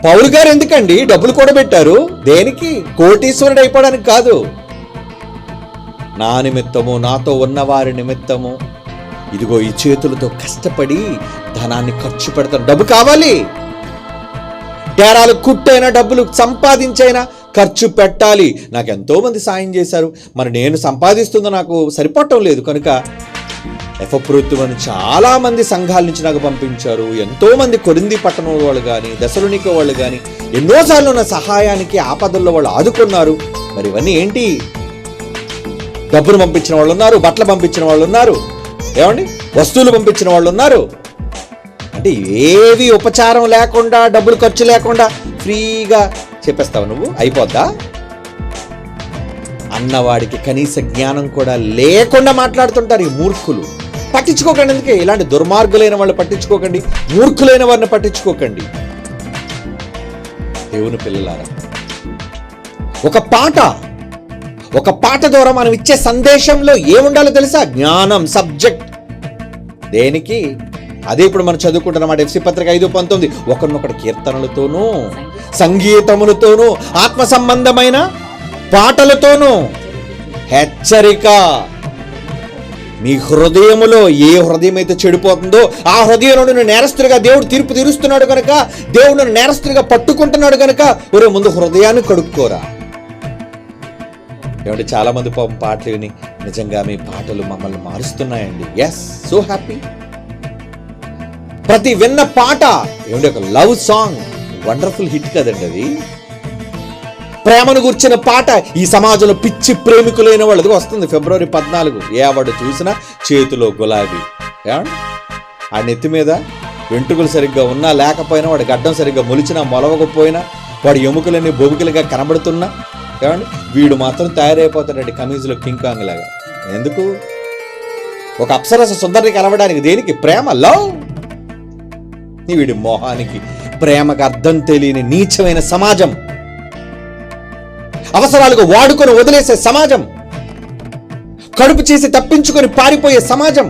పౌలు గారు ఎందుకండి డబ్బులు కూడా పెట్టారు? దేనికి? కోటీశ్వరుడు అయిపోవడానికి కాదు. నా నిమిత్తము, నాతో ఉన్నవారి నిమిత్తము ఇదిగో ఈ చేతులతో కష్టపడి ధనాన్ని ఖర్చు పెడతాను. డబ్బు కావాలి. డేరాలు కుట్టైనా డబ్బులు సంపాదించైనా ఖర్చు పెట్టాలి. నాకు ఎంతో మంది సాయం చేశారు, మరి నేను సంపాదిస్తుందో నాకు సరిపడటం లేదు కనుక ఎఫ్రొతు చాలా మంది సంఘాల నుంచి నాకు పంపించారు. ఎంతో మంది కొరింథీ పట్టణం వాళ్ళు కానీ దెసలోనికే వాళ్ళు కానీ ఎన్నోసార్లు నా సహాయానికి ఆపదల్లో వాళ్ళు ఆదుకున్నారు. మరి ఇవన్నీ ఏంటి? డబ్బులు పంపించిన వాళ్ళు ఉన్నారు, బట్టలు పంపించిన వాళ్ళు ఉన్నారు, ఏమండి వస్తువులు పంపించిన వాళ్ళు ఉన్నారు. అంటే ఏవి ఉపచారం లేకుండా డబ్బులు ఖర్చు లేకుండా ఫ్రీగా చెప్పేస్తావు నువ్వు? అయిపోద్దా? అన్నవాడికి కనీస జ్ఞానం కూడా లేకుండా మాట్లాడుతుంటారు ఈ మూర్ఖులు. పట్టించుకోకండి. ఎందుకే ఇలాంటి దుర్మార్గులైన వాళ్ళు పట్టించుకోకండి, మూర్ఖులైన వారిని పట్టించుకోకండి. దేవుని పిల్లలారా, ఒక పాట ద్వారా మనం ఇచ్చే సందేశంలో ఏముండాలో తెలుసా? జ్ఞానం, సబ్జెక్ట్. దేనికి? అదే ఇప్పుడు మనం చదువుకుంటున్నమాట ఎఫ్సి పత్రిక 5:19. ఒకరినొకటి కీర్తనలతోనూ సంగీతములతోనూ ఆత్మ సంబంధమైన పాటలతోనూ హెచ్చరిక. మీ హృదయములో ఏ హృదయం అయితే చెడిపోతుందో ఆ హృదయంలో నువ్వు నేరస్తుడిగా దేవుడు తీర్పు తీరుస్తున్నాడు కనుక, దేవుడు నేరస్తుడిగా పట్టుకుంటున్నాడు కనుక ఒరే ముందు హృదయాన్ని కడుక్కోరా. ఏమంటే చాలా మంది పాపం పాటలు విని నిజంగా మీ పాటలు మమ్మల్ని మారుస్తున్నాయండి. Yes, so happy. ప్రతి విన్న పాట ఏమంటే ఒక లవ్ సాంగ్, వండర్ఫుల్ హిట్ కదండి అది. ప్రేమను గుర్చిన పాట ఈ సమాజంలో పిచ్చి ప్రేమికులైన వాళ్ళది వస్తుంది. ఫిబ్రవరి 14 ఎవడు చూసినా చేతిలో గులాబీ. ఆ నెత్తి మీద వెంట్రుకలు సరిగ్గా ఉన్నా లేకపోయినా, వాడి గడ్డం సరిగ్గా మొలిచినా మొలవకపోయినా, వాడి ఎముకలన్నీ బొముకలుగా కనబడుతున్నా, ఏమండి వీడు మాత్రం తయారైపోతాడండి కమీజులో కింగ్ కాంగ్ లాగా. ఎందుకు? ఒక అప్సరస సుందరిని కలవడానికి. దేనికి? ప్రేమ, లవ్. వీడి మోహానికి ప్రేమకు అర్థం తెలియని నీచమైన సమాజం, అవసరాలకు వాడుకొని వదిలేసే సమాజం, కడుపు చేసి తప్పించుకొని పారిపోయే సమాజం,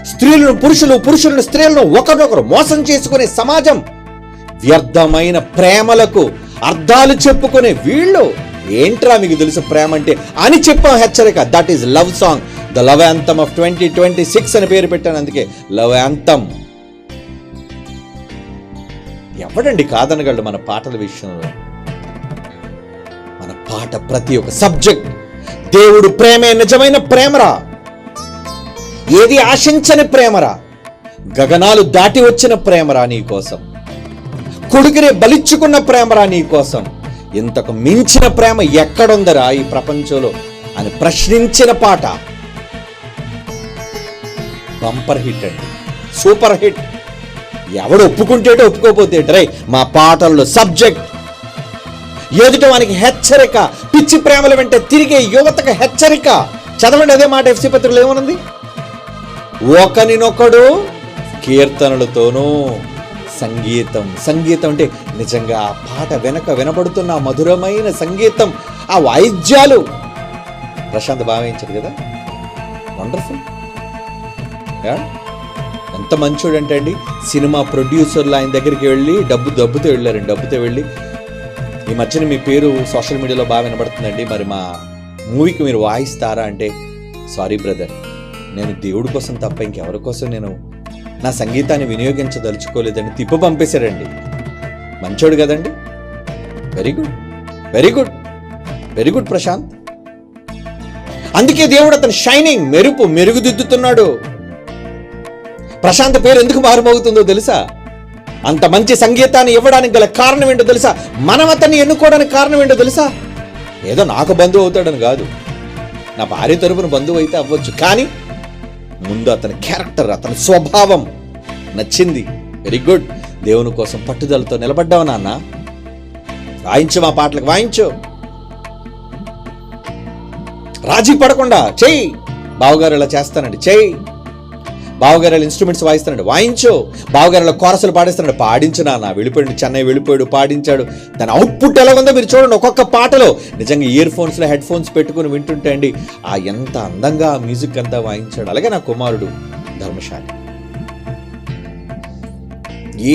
స్త్రీలను పురుషులు, పురుషులను స్త్రీలను ఒకరినొకరు మోసం చేసుకునే సమాజం, వ్యర్థమైన ప్రేమలకు అర్థాలు చెప్పుకునే వీళ్ళు. ఏంట్రా మీకు తెలుసు ప్రేమ అంటే అని చెప్పాం హెచ్చరిక. That is love song, the love anthem of 2026 అని పేరు పెట్టాను. అందుకే లవ్ యాంథమ్. ఎవడండి కాదనగలడు మన పాటల విషయంలో? మన పాట ప్రతి ఒక్క సబ్జెక్ట్ దేవుడు ప్రేమే నిజమైన ప్రేమరా, ఏది ఆశించని ప్రేమరా, గగనాలు దాటి వచ్చిన ప్రేమరా నీ కోసం, కొడుకునే బలిచ్చుకున్న ప్రేమరా నీ కోసం. ఇంతకు మించిన ప్రేమ ఎక్కడుందరా ఈ ప్రపంచంలో అని ప్రశ్నించిన పాట బంపర్ హిట్ అండి, సూపర్ హిట్. ఎవడు ఒప్పుకుంటేటో ఒప్పుకోపోతే రై మా పాటల్లో సబ్జెక్ట్ ఎదుట వానికి హెచ్చరిక, పిచ్చి ప్రేమల వెంట తిరిగే యువతకు హెచ్చరిక. చదవండి అదే మాట ఎఫ్సి పత్రికలో ఏమనుంది? ఒకనినొకడు కీర్తనలతోనూ సంగీతం. సంగీతం అంటే నిజంగా ఆ పాట వెనక వినబడుతున్న మధురమైన సంగీతం, ఆ వాయిద్యాలు. ప్రశాంత్ భావించాడు కదా, వండర్ఫుల్. ఎంత ఎంత మంచోడు అంటే అండి, సినిమా ప్రొడ్యూసర్లు ఆయన దగ్గరికి వెళ్ళి డబ్బుతో వెళ్ళి ఈ మధ్యన మీ పేరు సోషల్ మీడియాలో బాగా వినబడుతుందండి, మరి మా మూవీకి మీరు వాయిస్తారా అంటే, సారీ బ్రదర్, నేను దేవుడి కోసం తప్ప ఇంకెవరి కోసం నేను నా సంగీతాన్ని వినియోగించదలుచుకోలేదని తిప్పు పంపేశారండి. మంచోడు కదండి. Very good, very good, very good Prashant. అందుకే దేవుడు అతను షైనింగ్ మెరుగుదిద్దుతున్నాడు. ప్రశాంత్ పేరు ఎందుకు మారుమోగుతుందో తెలుసా? అంత మంచి సంగీతాన్ని ఇవ్వడానికి గల కారణం ఏంటో తెలుసా? మనం అతన్ని ఎన్నుకోవడానికి కారణం ఏంటో తెలుసా? ఏదో నాకు బంధువు అవుతాడని కాదు, నా భార్య తరపున బంధువు అయితే అవ్వచ్చు, కానీ ముందు అతని క్యారెక్టర్, అతని స్వభావం నచ్చింది. Very good. దేవుని కోసం పట్టుదలతో నిలబడ్డావు నాన్న. వాయించు, మా పాటలకు వాయించు, రాజీ పడకుండా చెయ్యి. బావగారు ఇలా చేస్తానండి, చెయ్యి. బావగారు ఇన్స్ట్రుమెంట్స్ వాయిస్తానండి, వాయించు. బావగారు కోరసలు పాడిస్తానండి, పాడించు నాన్న. వెళ్ళిపోయాడు, చెన్నై వెళ్ళిపోయాడు, పాడించాడు. దాని అవుట్పుట్ ఎలా ఉందో మీరు చూడండి. ఒక్కొక్క పాటలో నిజంగా ఇయర్ ఫోన్స్లో హెడ్ ఫోన్స్ పెట్టుకుని వింటుంటే అండి, ఆ ఎంత అందంగా మ్యూజిక్ అంతా వాయించాడు. అలాగే నా కుమారుడు ధర్మశాలి,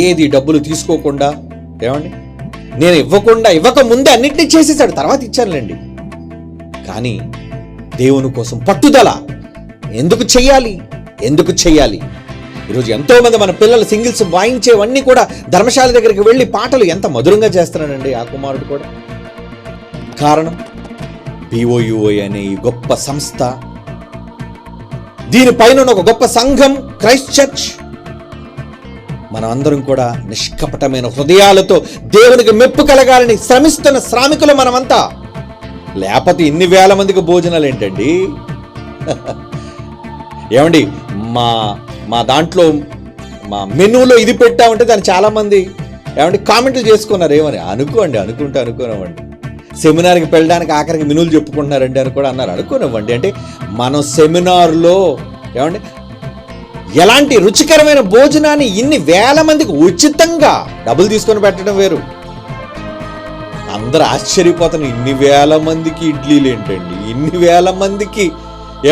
ఏది డబ్బులు తీసుకోకుండా, ఏమండి నేను ఇవ్వక ముందే అన్నింటినీ చేసేసాడు, తర్వాత ఇచ్చానులేండి. కానీ దేవుని కోసం పట్టుదల. ఎందుకు చెయ్యాలి? ఈరోజు ఎంతో మంది మన పిల్లలు సింగిల్స్ వాయించేవన్నీ కూడా ధర్మశాల దగ్గరికి వెళ్ళి పాటలు ఎంత మధురంగా చేస్తున్నాడండి ఆ కుమారుడు కూడా. కారణం BOUI అనే ఈ గొప్ప సంస్థ, దీనిపైన ఒక గొప్ప సంఘం క్రైస్ట్ చర్చ్. మనం అందరం కూడా నిష్కపటమైన హృదయాలతో దేవునికి మెప్పు కలగాలని శ్రమిస్తున్న శ్రామికులు మనమంతా. లేకపోతే ఇన్ని వేల మందికి భోజనాలు ఏంటండి? ఏమండి, మా దాంట్లో మా మెనూలో ఇది పెట్టామంటే దాన్ని చాలామంది ఏమంటే కామెంట్లు చేసుకున్నారు. ఏమని అనుకున్నామండి. సెమినార్కి వెళ్ళడానికి ఆఖరికి మెనూలు చెప్పుకుంటున్నారండి అని కూడా అన్నారు. అనుకోనివ్వండి. అంటే మనం సెమినార్లో ఏమండి ఎలాంటి రుచికరమైన భోజనాన్ని ఇన్ని వేల మందికి ఉచితంగా డబ్బులు తీసుకొని పెట్టడం వేరు. అందరూ ఆశ్చర్యపోతున్నారు, ఇన్ని వేల మందికి ఇడ్లీలు ఏంటండి, ఇన్ని వేల మందికి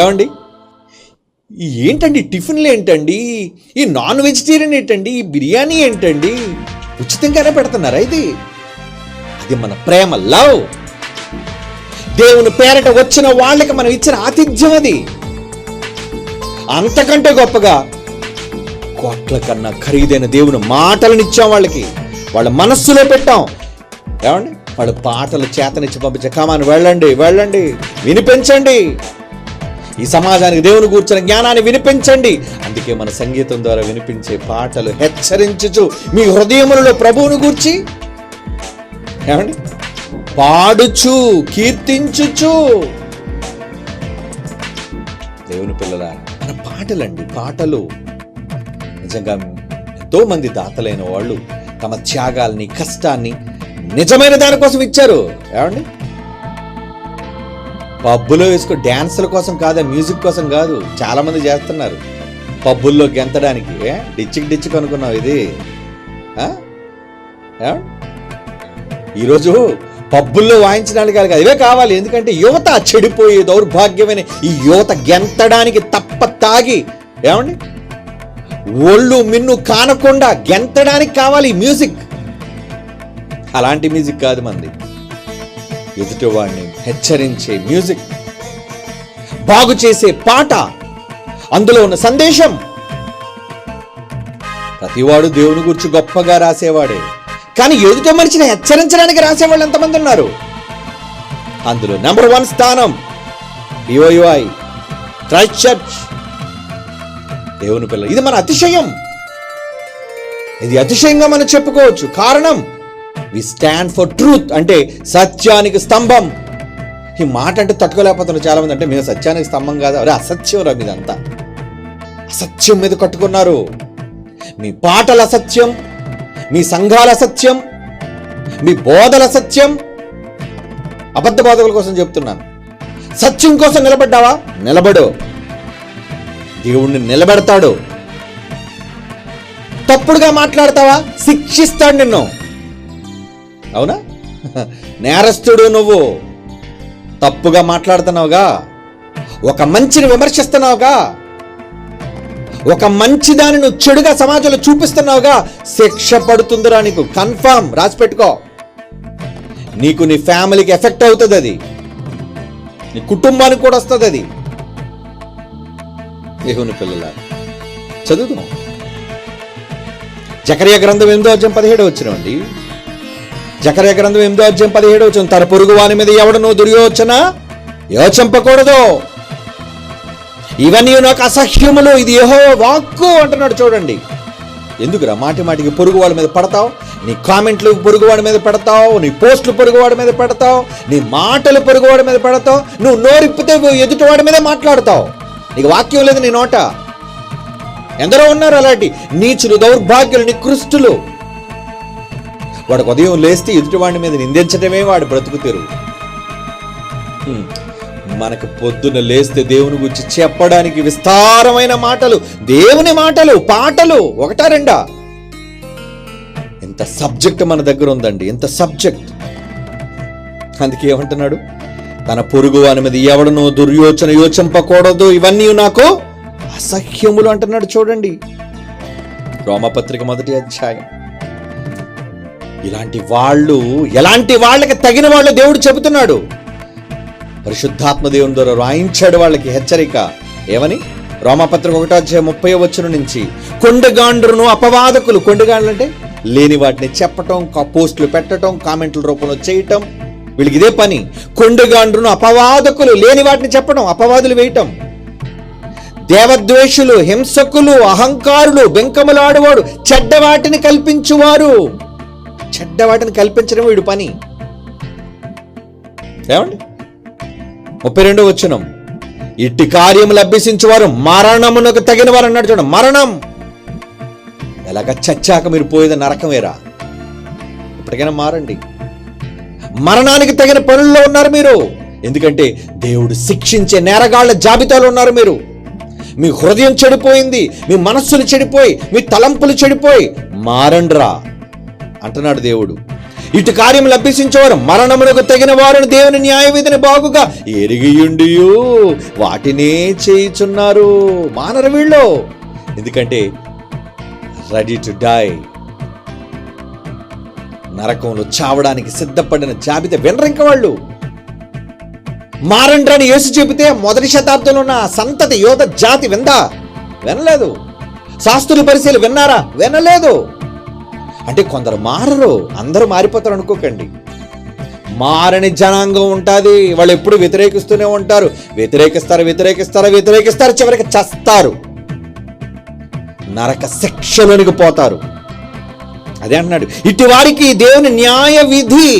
ఏమండి ఏంటండి టిఫిన్లు ఏంటండి, ఈ నాన్ వెజిటేరియన్ ఏంటండి, ఈ బిర్యానీ ఏంటండి, ఉచితంగానే పెడుతున్నారా? అది మన ప్రేమ, లవ్. దేవుని పేరట వచ్చిన వాళ్ళకి మనం ఇచ్చిన ఆతిథ్యం. అది అంతకంటే గొప్పగా కోట్ల కన్నా ఖరీదైన దేవుని మాటలను ఇచ్చాం వాళ్ళకి, వాళ్ళ మనస్సులో పెట్టాం. ఏమండి వాళ్ళ పాటలు చేతనిచ్చి పంపించే, కామాను వెళ్ళండి వినిపించండి, ఈ సమాజానికి దేవుని కూర్చున్న జ్ఞానాన్ని వినిపించండి. అందుకే మన సంగీతం ద్వారా వినిపించే పాటలు హెచ్చరించుచు మీ హృదయములలో ప్రభువును గూర్చి ఏమండి పాడుచు కీర్తించుచు. దేవుని పిల్లలారా, మన పాటలు నిజంగా ఎంతో మంది దాతలైన వాళ్ళు తమ త్యాగాల్ని, కష్టాన్ని నిజమైన దానికోసం ఇచ్చారు. ఏమండి పబ్బులో వేసుకో డ్యాన్సుల కోసం కాదా, మ్యూజిక్ కోసం కాదు. చాలా మంది చేస్తున్నారు పబ్బుల్లో గెంతడానికి. డిచ్చికి అనుకున్నావు ఇది? ఈరోజు పబ్బుల్లో వాయించడానికి కాదు, ఇవే కావాలి. ఎందుకంటే యువత చెడిపోయే దౌర్భాగ్యమైన ఈ యువత గెంతడానికి తప్ప తాగి ఏమండి ఒళ్ళు మిన్ను కానకుండా గెంతడానికి కావాలి మ్యూజిక్. అలాంటి మ్యూజిక్ కాదు మంది. ఎదుటివాడిని హెచ్చరించే మ్యూజిక్, బాగు చేసే పాట, అందులో ఉన్న సందేశం. ప్రతివాడు దేవుని గురించి గొప్పగా రాసేవాడే, కానీ ఎదుట మనిషిని హెచ్చరించడానికి రాసేవాళ్ళు ఎంతమంది ఉన్నారు? అందులో నెంబర్ 1 స్థానం BOUI క్రైస్ట్ చర్చ్. దేవుని పిల్లలు, ఇది మన అతిశయం. ఇది అతిశయంగా మనం చెప్పుకోవచ్చు. కారణం వి స్టాండ్ ఫర్ ట్రూత్, అంటే సత్యానికి స్తంభం. ఈ మాట అంటే తట్టుకోలేకపోతున్నారు చాలా మంది. అంటే మేము సత్యానికి స్తంభం కాదు, అరే అసత్యం రా మీదంతా. అసత్యం మీద కట్టుకున్నారు. మీ పాటల అసత్యం, మీ సంఘాల అసత్యం, మీ బోధల సత్యం. అబద్ధ బోధకుల కోసం చెప్తున్నాను. సత్యం కోసం నిలబడ్డావా? నిలబడు, దేవుణ్ణి నిలబెడతాడు. తప్పుడుగా మాట్లాడతావా? శిక్షిస్తాడు నిన్ను. అవునా? నేరస్తుడు నువ్వు. తప్పుగా మాట్లాడుతున్నావుగా, ఒక మంచిని విమర్శిస్తున్నావుగా, ఒక మంచి దాన్ని నువ్వు చెడుగా సమాజంలో చూపిస్తున్నావుగా, శిక్ష పడుతుందిరా నీకు, కన్ఫర్మ్, రాసి పెట్టుకో. నీకు, నీ ఫ్యామిలీకి ఎఫెక్ట్ అవుతుంది, అది నీ కుటుంబానికి కూడా వస్తుంది. అది దేవుని పిల్లల చదువుతాం. జకర్యా గ్రంథం 8:17 జకర్యా గ్రంథం 8:17 తన పొరుగు వాని మీద ఎవడనో దుర్యోచన యోచింపకూడదు, ఇవన్నీ నాకు అసహ్యములు, ఇది యెహోవా వాక్కు అంటున్నాడు. చూడండి, ఎందుకురా మాటికి పొరుగు వాళ్ళ మీద పడతావు? నీ కామెంట్లు పొరుగువాడి మీద పెడతావు, నీ పోస్టులు పొరుగువాడి మీద పెడతావు, నీ మాటలు పొరుగువాడి మీద పెడతావు, నువ్వు నోరిప్పితే ఎదుటివాడి మీద మాట్లాడతావు. నీకు వాక్యం లేదు నీ నోట. ఎందరో ఉన్నారు అలాంటి నీచులు, దౌర్భాగ్యులు, నికృష్టులు. వాడికి ఉదయం లేస్తే ఎదుటివాడి మీద నిందించటమే వాడి బ్రతుకు తెరువు. మనకు పొద్దున లేస్తే దేవుని గురించి చెప్పడానికి విస్తారమైన మాటలు, దేవుని మాటలు, పాటలు, ఒకటా రెండా? ఎంత సబ్జెక్ట్ మన దగ్గర ఉందండి, ఎంత సబ్జెక్ట్. అందుకే ఏమంటున్నాడు, తన పొరుగు వాని మీద ఎవడనో దుర్యోచన యోచింపకూడదు, ఇవన్నీ నాకు అసహ్యములు అంటున్నాడు. చూడండి, రోమపత్రిక 1వ ఇలాంటి వాళ్ళు, ఎలాంటి వాళ్ళకి తగిన వాళ్ళు దేవుడు చెబుతున్నాడు. పరిశుద్ధాత్మ దేవుని ద్వారా రాయించాడు వాళ్ళకి హెచ్చరిక. ఏమని? రోమపత్రిక 1:30 నుంచి, కొండగాండ్రును అపవాదకులు. కొండగాండ్రు అంటే లేని వాటిని చెప్పటం, పోస్టులు పెట్టడం, కామెంట్ల రూపంలో చేయటం, వీళ్ళకి ఇదే పని. కొండగాండ్రును అపవాదకులు, లేని వాటిని చెప్పడం, అపవాదులు వేయటం. దేవద్వేషులు, హింసకులు, అహంకారులు, బెంకములాడువాడు, చెడ్డవాటిని కల్పించువారు. చెడ్డవాటిని కల్పించడం వీడు పని. ఏమండి? 32 ఇట్టి కార్యములు అభ్యసించేవారు మరణమునకు తగిన వారు అన్నాడు. చూడండి, మరణం. ఎలాగ చచ్చాక మీరు పోయేది నరకమేరా. ఇప్పటికైనా మారండి. మరణానికి తగిన పనుల్లో ఉన్నారు మీరు. ఎందుకంటే దేవుడు శిక్షించే నేరగాళ్ల జాబితాలో ఉన్నారు మీరు. మీ హృదయం చెడిపోయింది, మీ మనస్సులు చెడిపోయి, మీ తలంపులు చెడిపోయి, మారండ్రా అంటున్నాడు దేవుడు. ఇటు కార్యములు అభ్యసించేవారు మరణమునకు తగిన వారిని దేవుని న్యాయ విధిని బాగుగా ఎరిగియుండియు వాటినే చేయుచున్నారు. మానరు వీళ్ళు. ఎందుకంటే రెడీ టు డై, నరకంలో చావడానికి సిద్ధపడిన జాబితా. వినరు ఇంకా వాళ్ళు. మారండ్రని యేసు చెబితే 1వ శతాబ్దంలో ఉన్న సంతతి యోధ జాతి విందా? వినలేదు. శాస్త్రుల పరిశీలి విన్నారా? వినలేదు. అంటే కొందరు మారరు, అందరూ మారిపోతారు అనుకోకండి. మారని జనాంగం ఉంటుంది. వాళ్ళు ఎప్పుడు వ్యతిరేకిస్తూనే ఉంటారు. వ్యతిరేకిస్తారు, చివరికి చస్తారు, నరక శిక్షలోనికి పోతారు. అదే అంటున్నాడు, ఇటు వారికి దేవుని న్యాయ విధి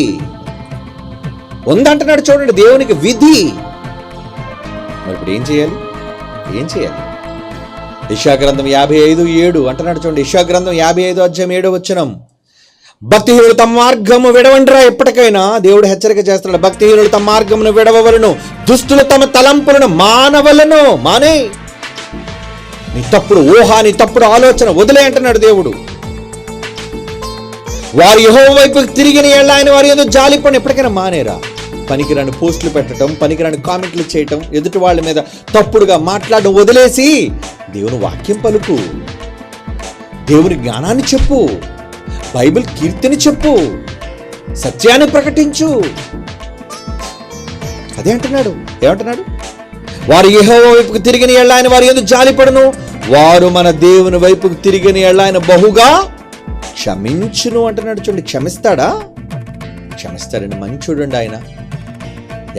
ఉందంటున్నాడు. చూడండి, దేవునికి విధి. మరి ఇప్పుడు ఏం చేయాలి? యెషయా గ్రంథం 55:7 అంటున్నాడు. చూడండి, యెషయా గ్రంథం 55:7 భక్తిహీనులు తమ మార్గము విడవండిరా. ఎప్పటికైనా దేవుడు హెచ్చరిక చేస్తున్నాడు. భక్తిహీనులు తమ మార్గమును విడవవలను, దుష్టులు తమ తలంపులను మానవలను. మానే నీ తప్పుడు ఊహ, నీ తప్పుడు ఆలోచన వదిలే అంటున్నాడు దేవుడు. వారు యెహోవా వైపుకి తిరిగిన ఎడల ఆయన వారి యందు జాలిపడి. ఎప్పటికైనా మానేరా. పనికిరాని పోస్టులు పెట్టడం, పనికిరాని కామెంట్లు చేయటం, ఎదుటి వాళ్ళ మీద తప్పుడుగా మాట్లాడడం వదిలేసి దేవుని వాక్యం పలుకు, దేవుని జ్ఞానాన్ని చెప్పు, బైబిల్ కీర్తిని చెప్పు, సత్యాన్ని ప్రకటించు. అదే అంటున్నాడు. ఏమంటున్నాడు? వారు యెహోవా వైపుకు తిరిగిన ఎడల ఆయన వారి యందు జాలిపడును, వారు మన దేవుని వైపుకు తిరిగిన ఎడల ఆయన బహుగా క్షమించును అంటున్నాడు. చూడండి, క్షమిస్తాడండి. మంచోడండి ఆయన.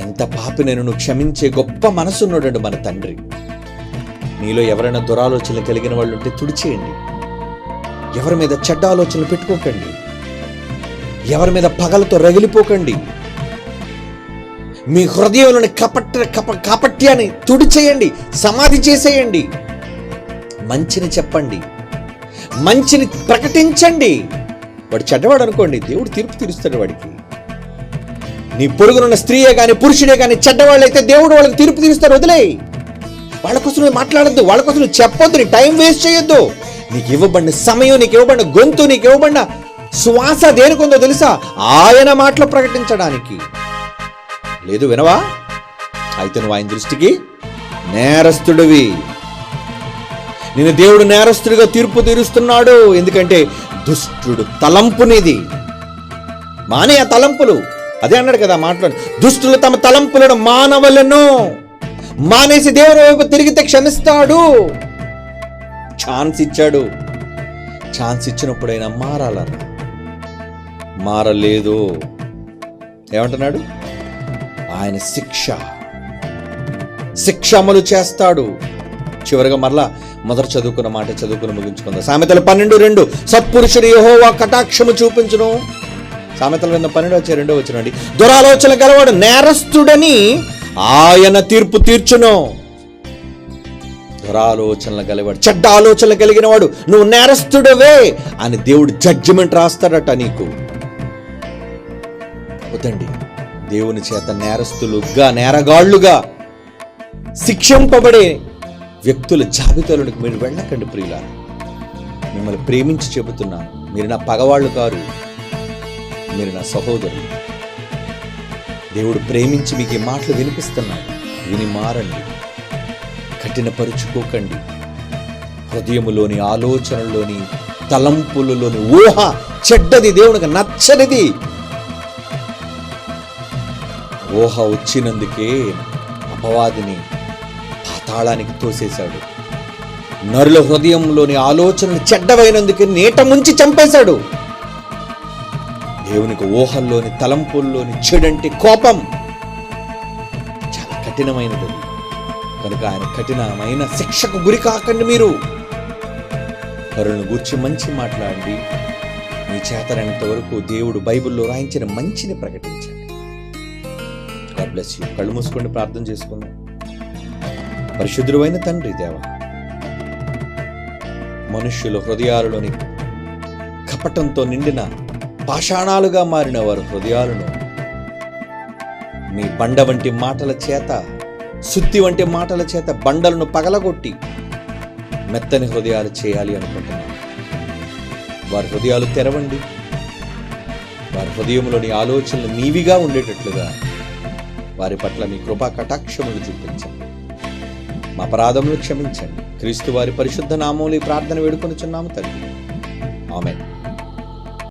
ఎంత పాపినైనా నువ్వు క్షమించే గొప్ప మనసున్నాడండి మన తండ్రి. నీలో ఎవరైనా దురాలోచనలు కలిగిన వాళ్ళు ఉంటే తుడిచేయండి. ఎవరి మీద చెడ్డ ఆలోచనలు పెట్టుకోకండి. ఎవరి మీద పగలతో రగిలిపోకండి. మీ హృదయంలోని కాపట్యాన్ని తుడిచేయండి, సమాధి చేసేయండి. మంచిని చెప్పండి, మంచిని ప్రకటించండి. వాడు చెడ్డవాడు అనుకోండి, దేవుడు తీర్పు తీరుస్తాడు వాడికి. నీ పొరుగునున్న స్త్రీయే కానీ పురుషుడే కానీ చెడ్డవాళ్ళైతే దేవుడు వాళ్ళకి తీర్పు తీరుస్తాడు. వదిలే. వాళ్ళ కోసం నువ్వు మాట్లాడద్దు, వాళ్ళ కోసం నువ్వు చెప్పొద్దు, నీ టైం వేస్ట్ చేయొద్దు. నీకు ఇవ్వబడిన సమయం, నీకు ఇవ్వబడిన గొంతు, నీకు ఇవ్వబడిన శ్వాస దేనికొందో తెలుసా? ఆయన మాటలు ప్రకటించడానికి. లేదు వినవా? అయితే నువ్వు ఆయన దృష్టికి నేరస్తుడివి. నిన్ను దేవుడు నేరస్తుడిగా తీర్పు తీరుస్తున్నాడు. ఎందుకంటే దుష్టుడు తలంపునిది. మానే ఆ తలంపులు. అదే అన్నాడు కదా మాట్లాడు, దుష్టులు తమ తలంపులను మానవలను. మానేసి దేవుని వైపు తిరిగితే క్షమిస్తాడు. ఛాన్స్ ఇచ్చాడు. ఛాన్స్ ఇచ్చినప్పుడైనా మారాలన్నా మారలేదు. ఏమంటున్నాడు? ఆయన శిక్ష అమలు చేస్తాడు. చివరిగా మరలా మొదట చదువుకున్న మాట చదువుకుని ముగించుకుందాం. సామెతలు 12:2 సత్పురుషుడు యెహోవా కటాక్షము చూపించును. సామెతల గ్రంథం 12:2 దురాలోచన గలవాడు నేరస్తుడని ఆయన తీర్పు తీర్చును. దురాలోచనలు గలవాడు, చెడ్డ ఆలోచనలు కలిగిన వాడు, నువ్వు నేరస్తుడవే అని దేవుడు జడ్జిమెంట్ రాస్తాడట నీకు. వద్దండి, దేవుని చేత నేరగాళ్లుగా శిక్షింపబడే వ్యక్తుల జాబితాలోనికి మీరు వెళ్ళకండి ప్రియులారా. మిమ్మల్ని ప్రేమించి చెబుతున్నాను, మీరు నా పగవాళ్ళు కారు, మీరు నా సహోదరులు. దేవుడు ప్రేమించి మీకు ఈ మాటలు వినిపిస్తున్నాడు. విని మారండి, కఠినపరుచుకోకండి. హృదయములోని ఆలోచనలోని తలంపులలోని ఊహ చెడ్డది, దేవునికి నచ్చనిది. ఊహ వచ్చినందుకే అపవాదిని పాతాళానికి తోసేశాడు. నరుల హృదయంలోని ఆలోచనలు చెడ్డవైనందుకే నీట ముంచి చంపేశాడు. దేవునికి ఊహల్లోని తలంపుల్లోని చెడంటే కోపం. చాలా కఠినమైనది. కనుక ఆయన కఠినమైన శిక్షకు గురి కాకండి. మీరు పరులను గూర్చి మంచి మాట్లాడండి. మీ చేతనైనంత వరకు దేవుడు బైబిల్లో రాయించిన మంచిని ప్రకటించండి. God bless you. కళ్ళు మూసుకొని ప్రార్థన చేసుకుందాం. పరిశుద్ధుడైన తండ్రి దేవా, మనుష్యుల హృదయాలలోని కపటంతో నిండిన పాషాణాలుగా మారిన వారి హృదయాలను మీ బండ వంటి మాటల చేత, సుత్తి వంటి మాటల చేత బండలను పగలగొట్టి మెత్తని హృదయాలు చేయాలి అనుకుంటున్నాను. వారి హృదయాలు తెరవండి. వారి హృదయంలోని ఆలోచనలు మీవిగా ఉండేటట్లుగా వారి పట్ల మీ కృపా కటాక్షములు చూపించండి. మా అపరాధములు క్షమించండి. క్రీస్తు వారి పరిశుద్ధ నామములో ఈ ప్రార్థన వేడుకొనుచున్నాము తండ్రి. ఆమేన్.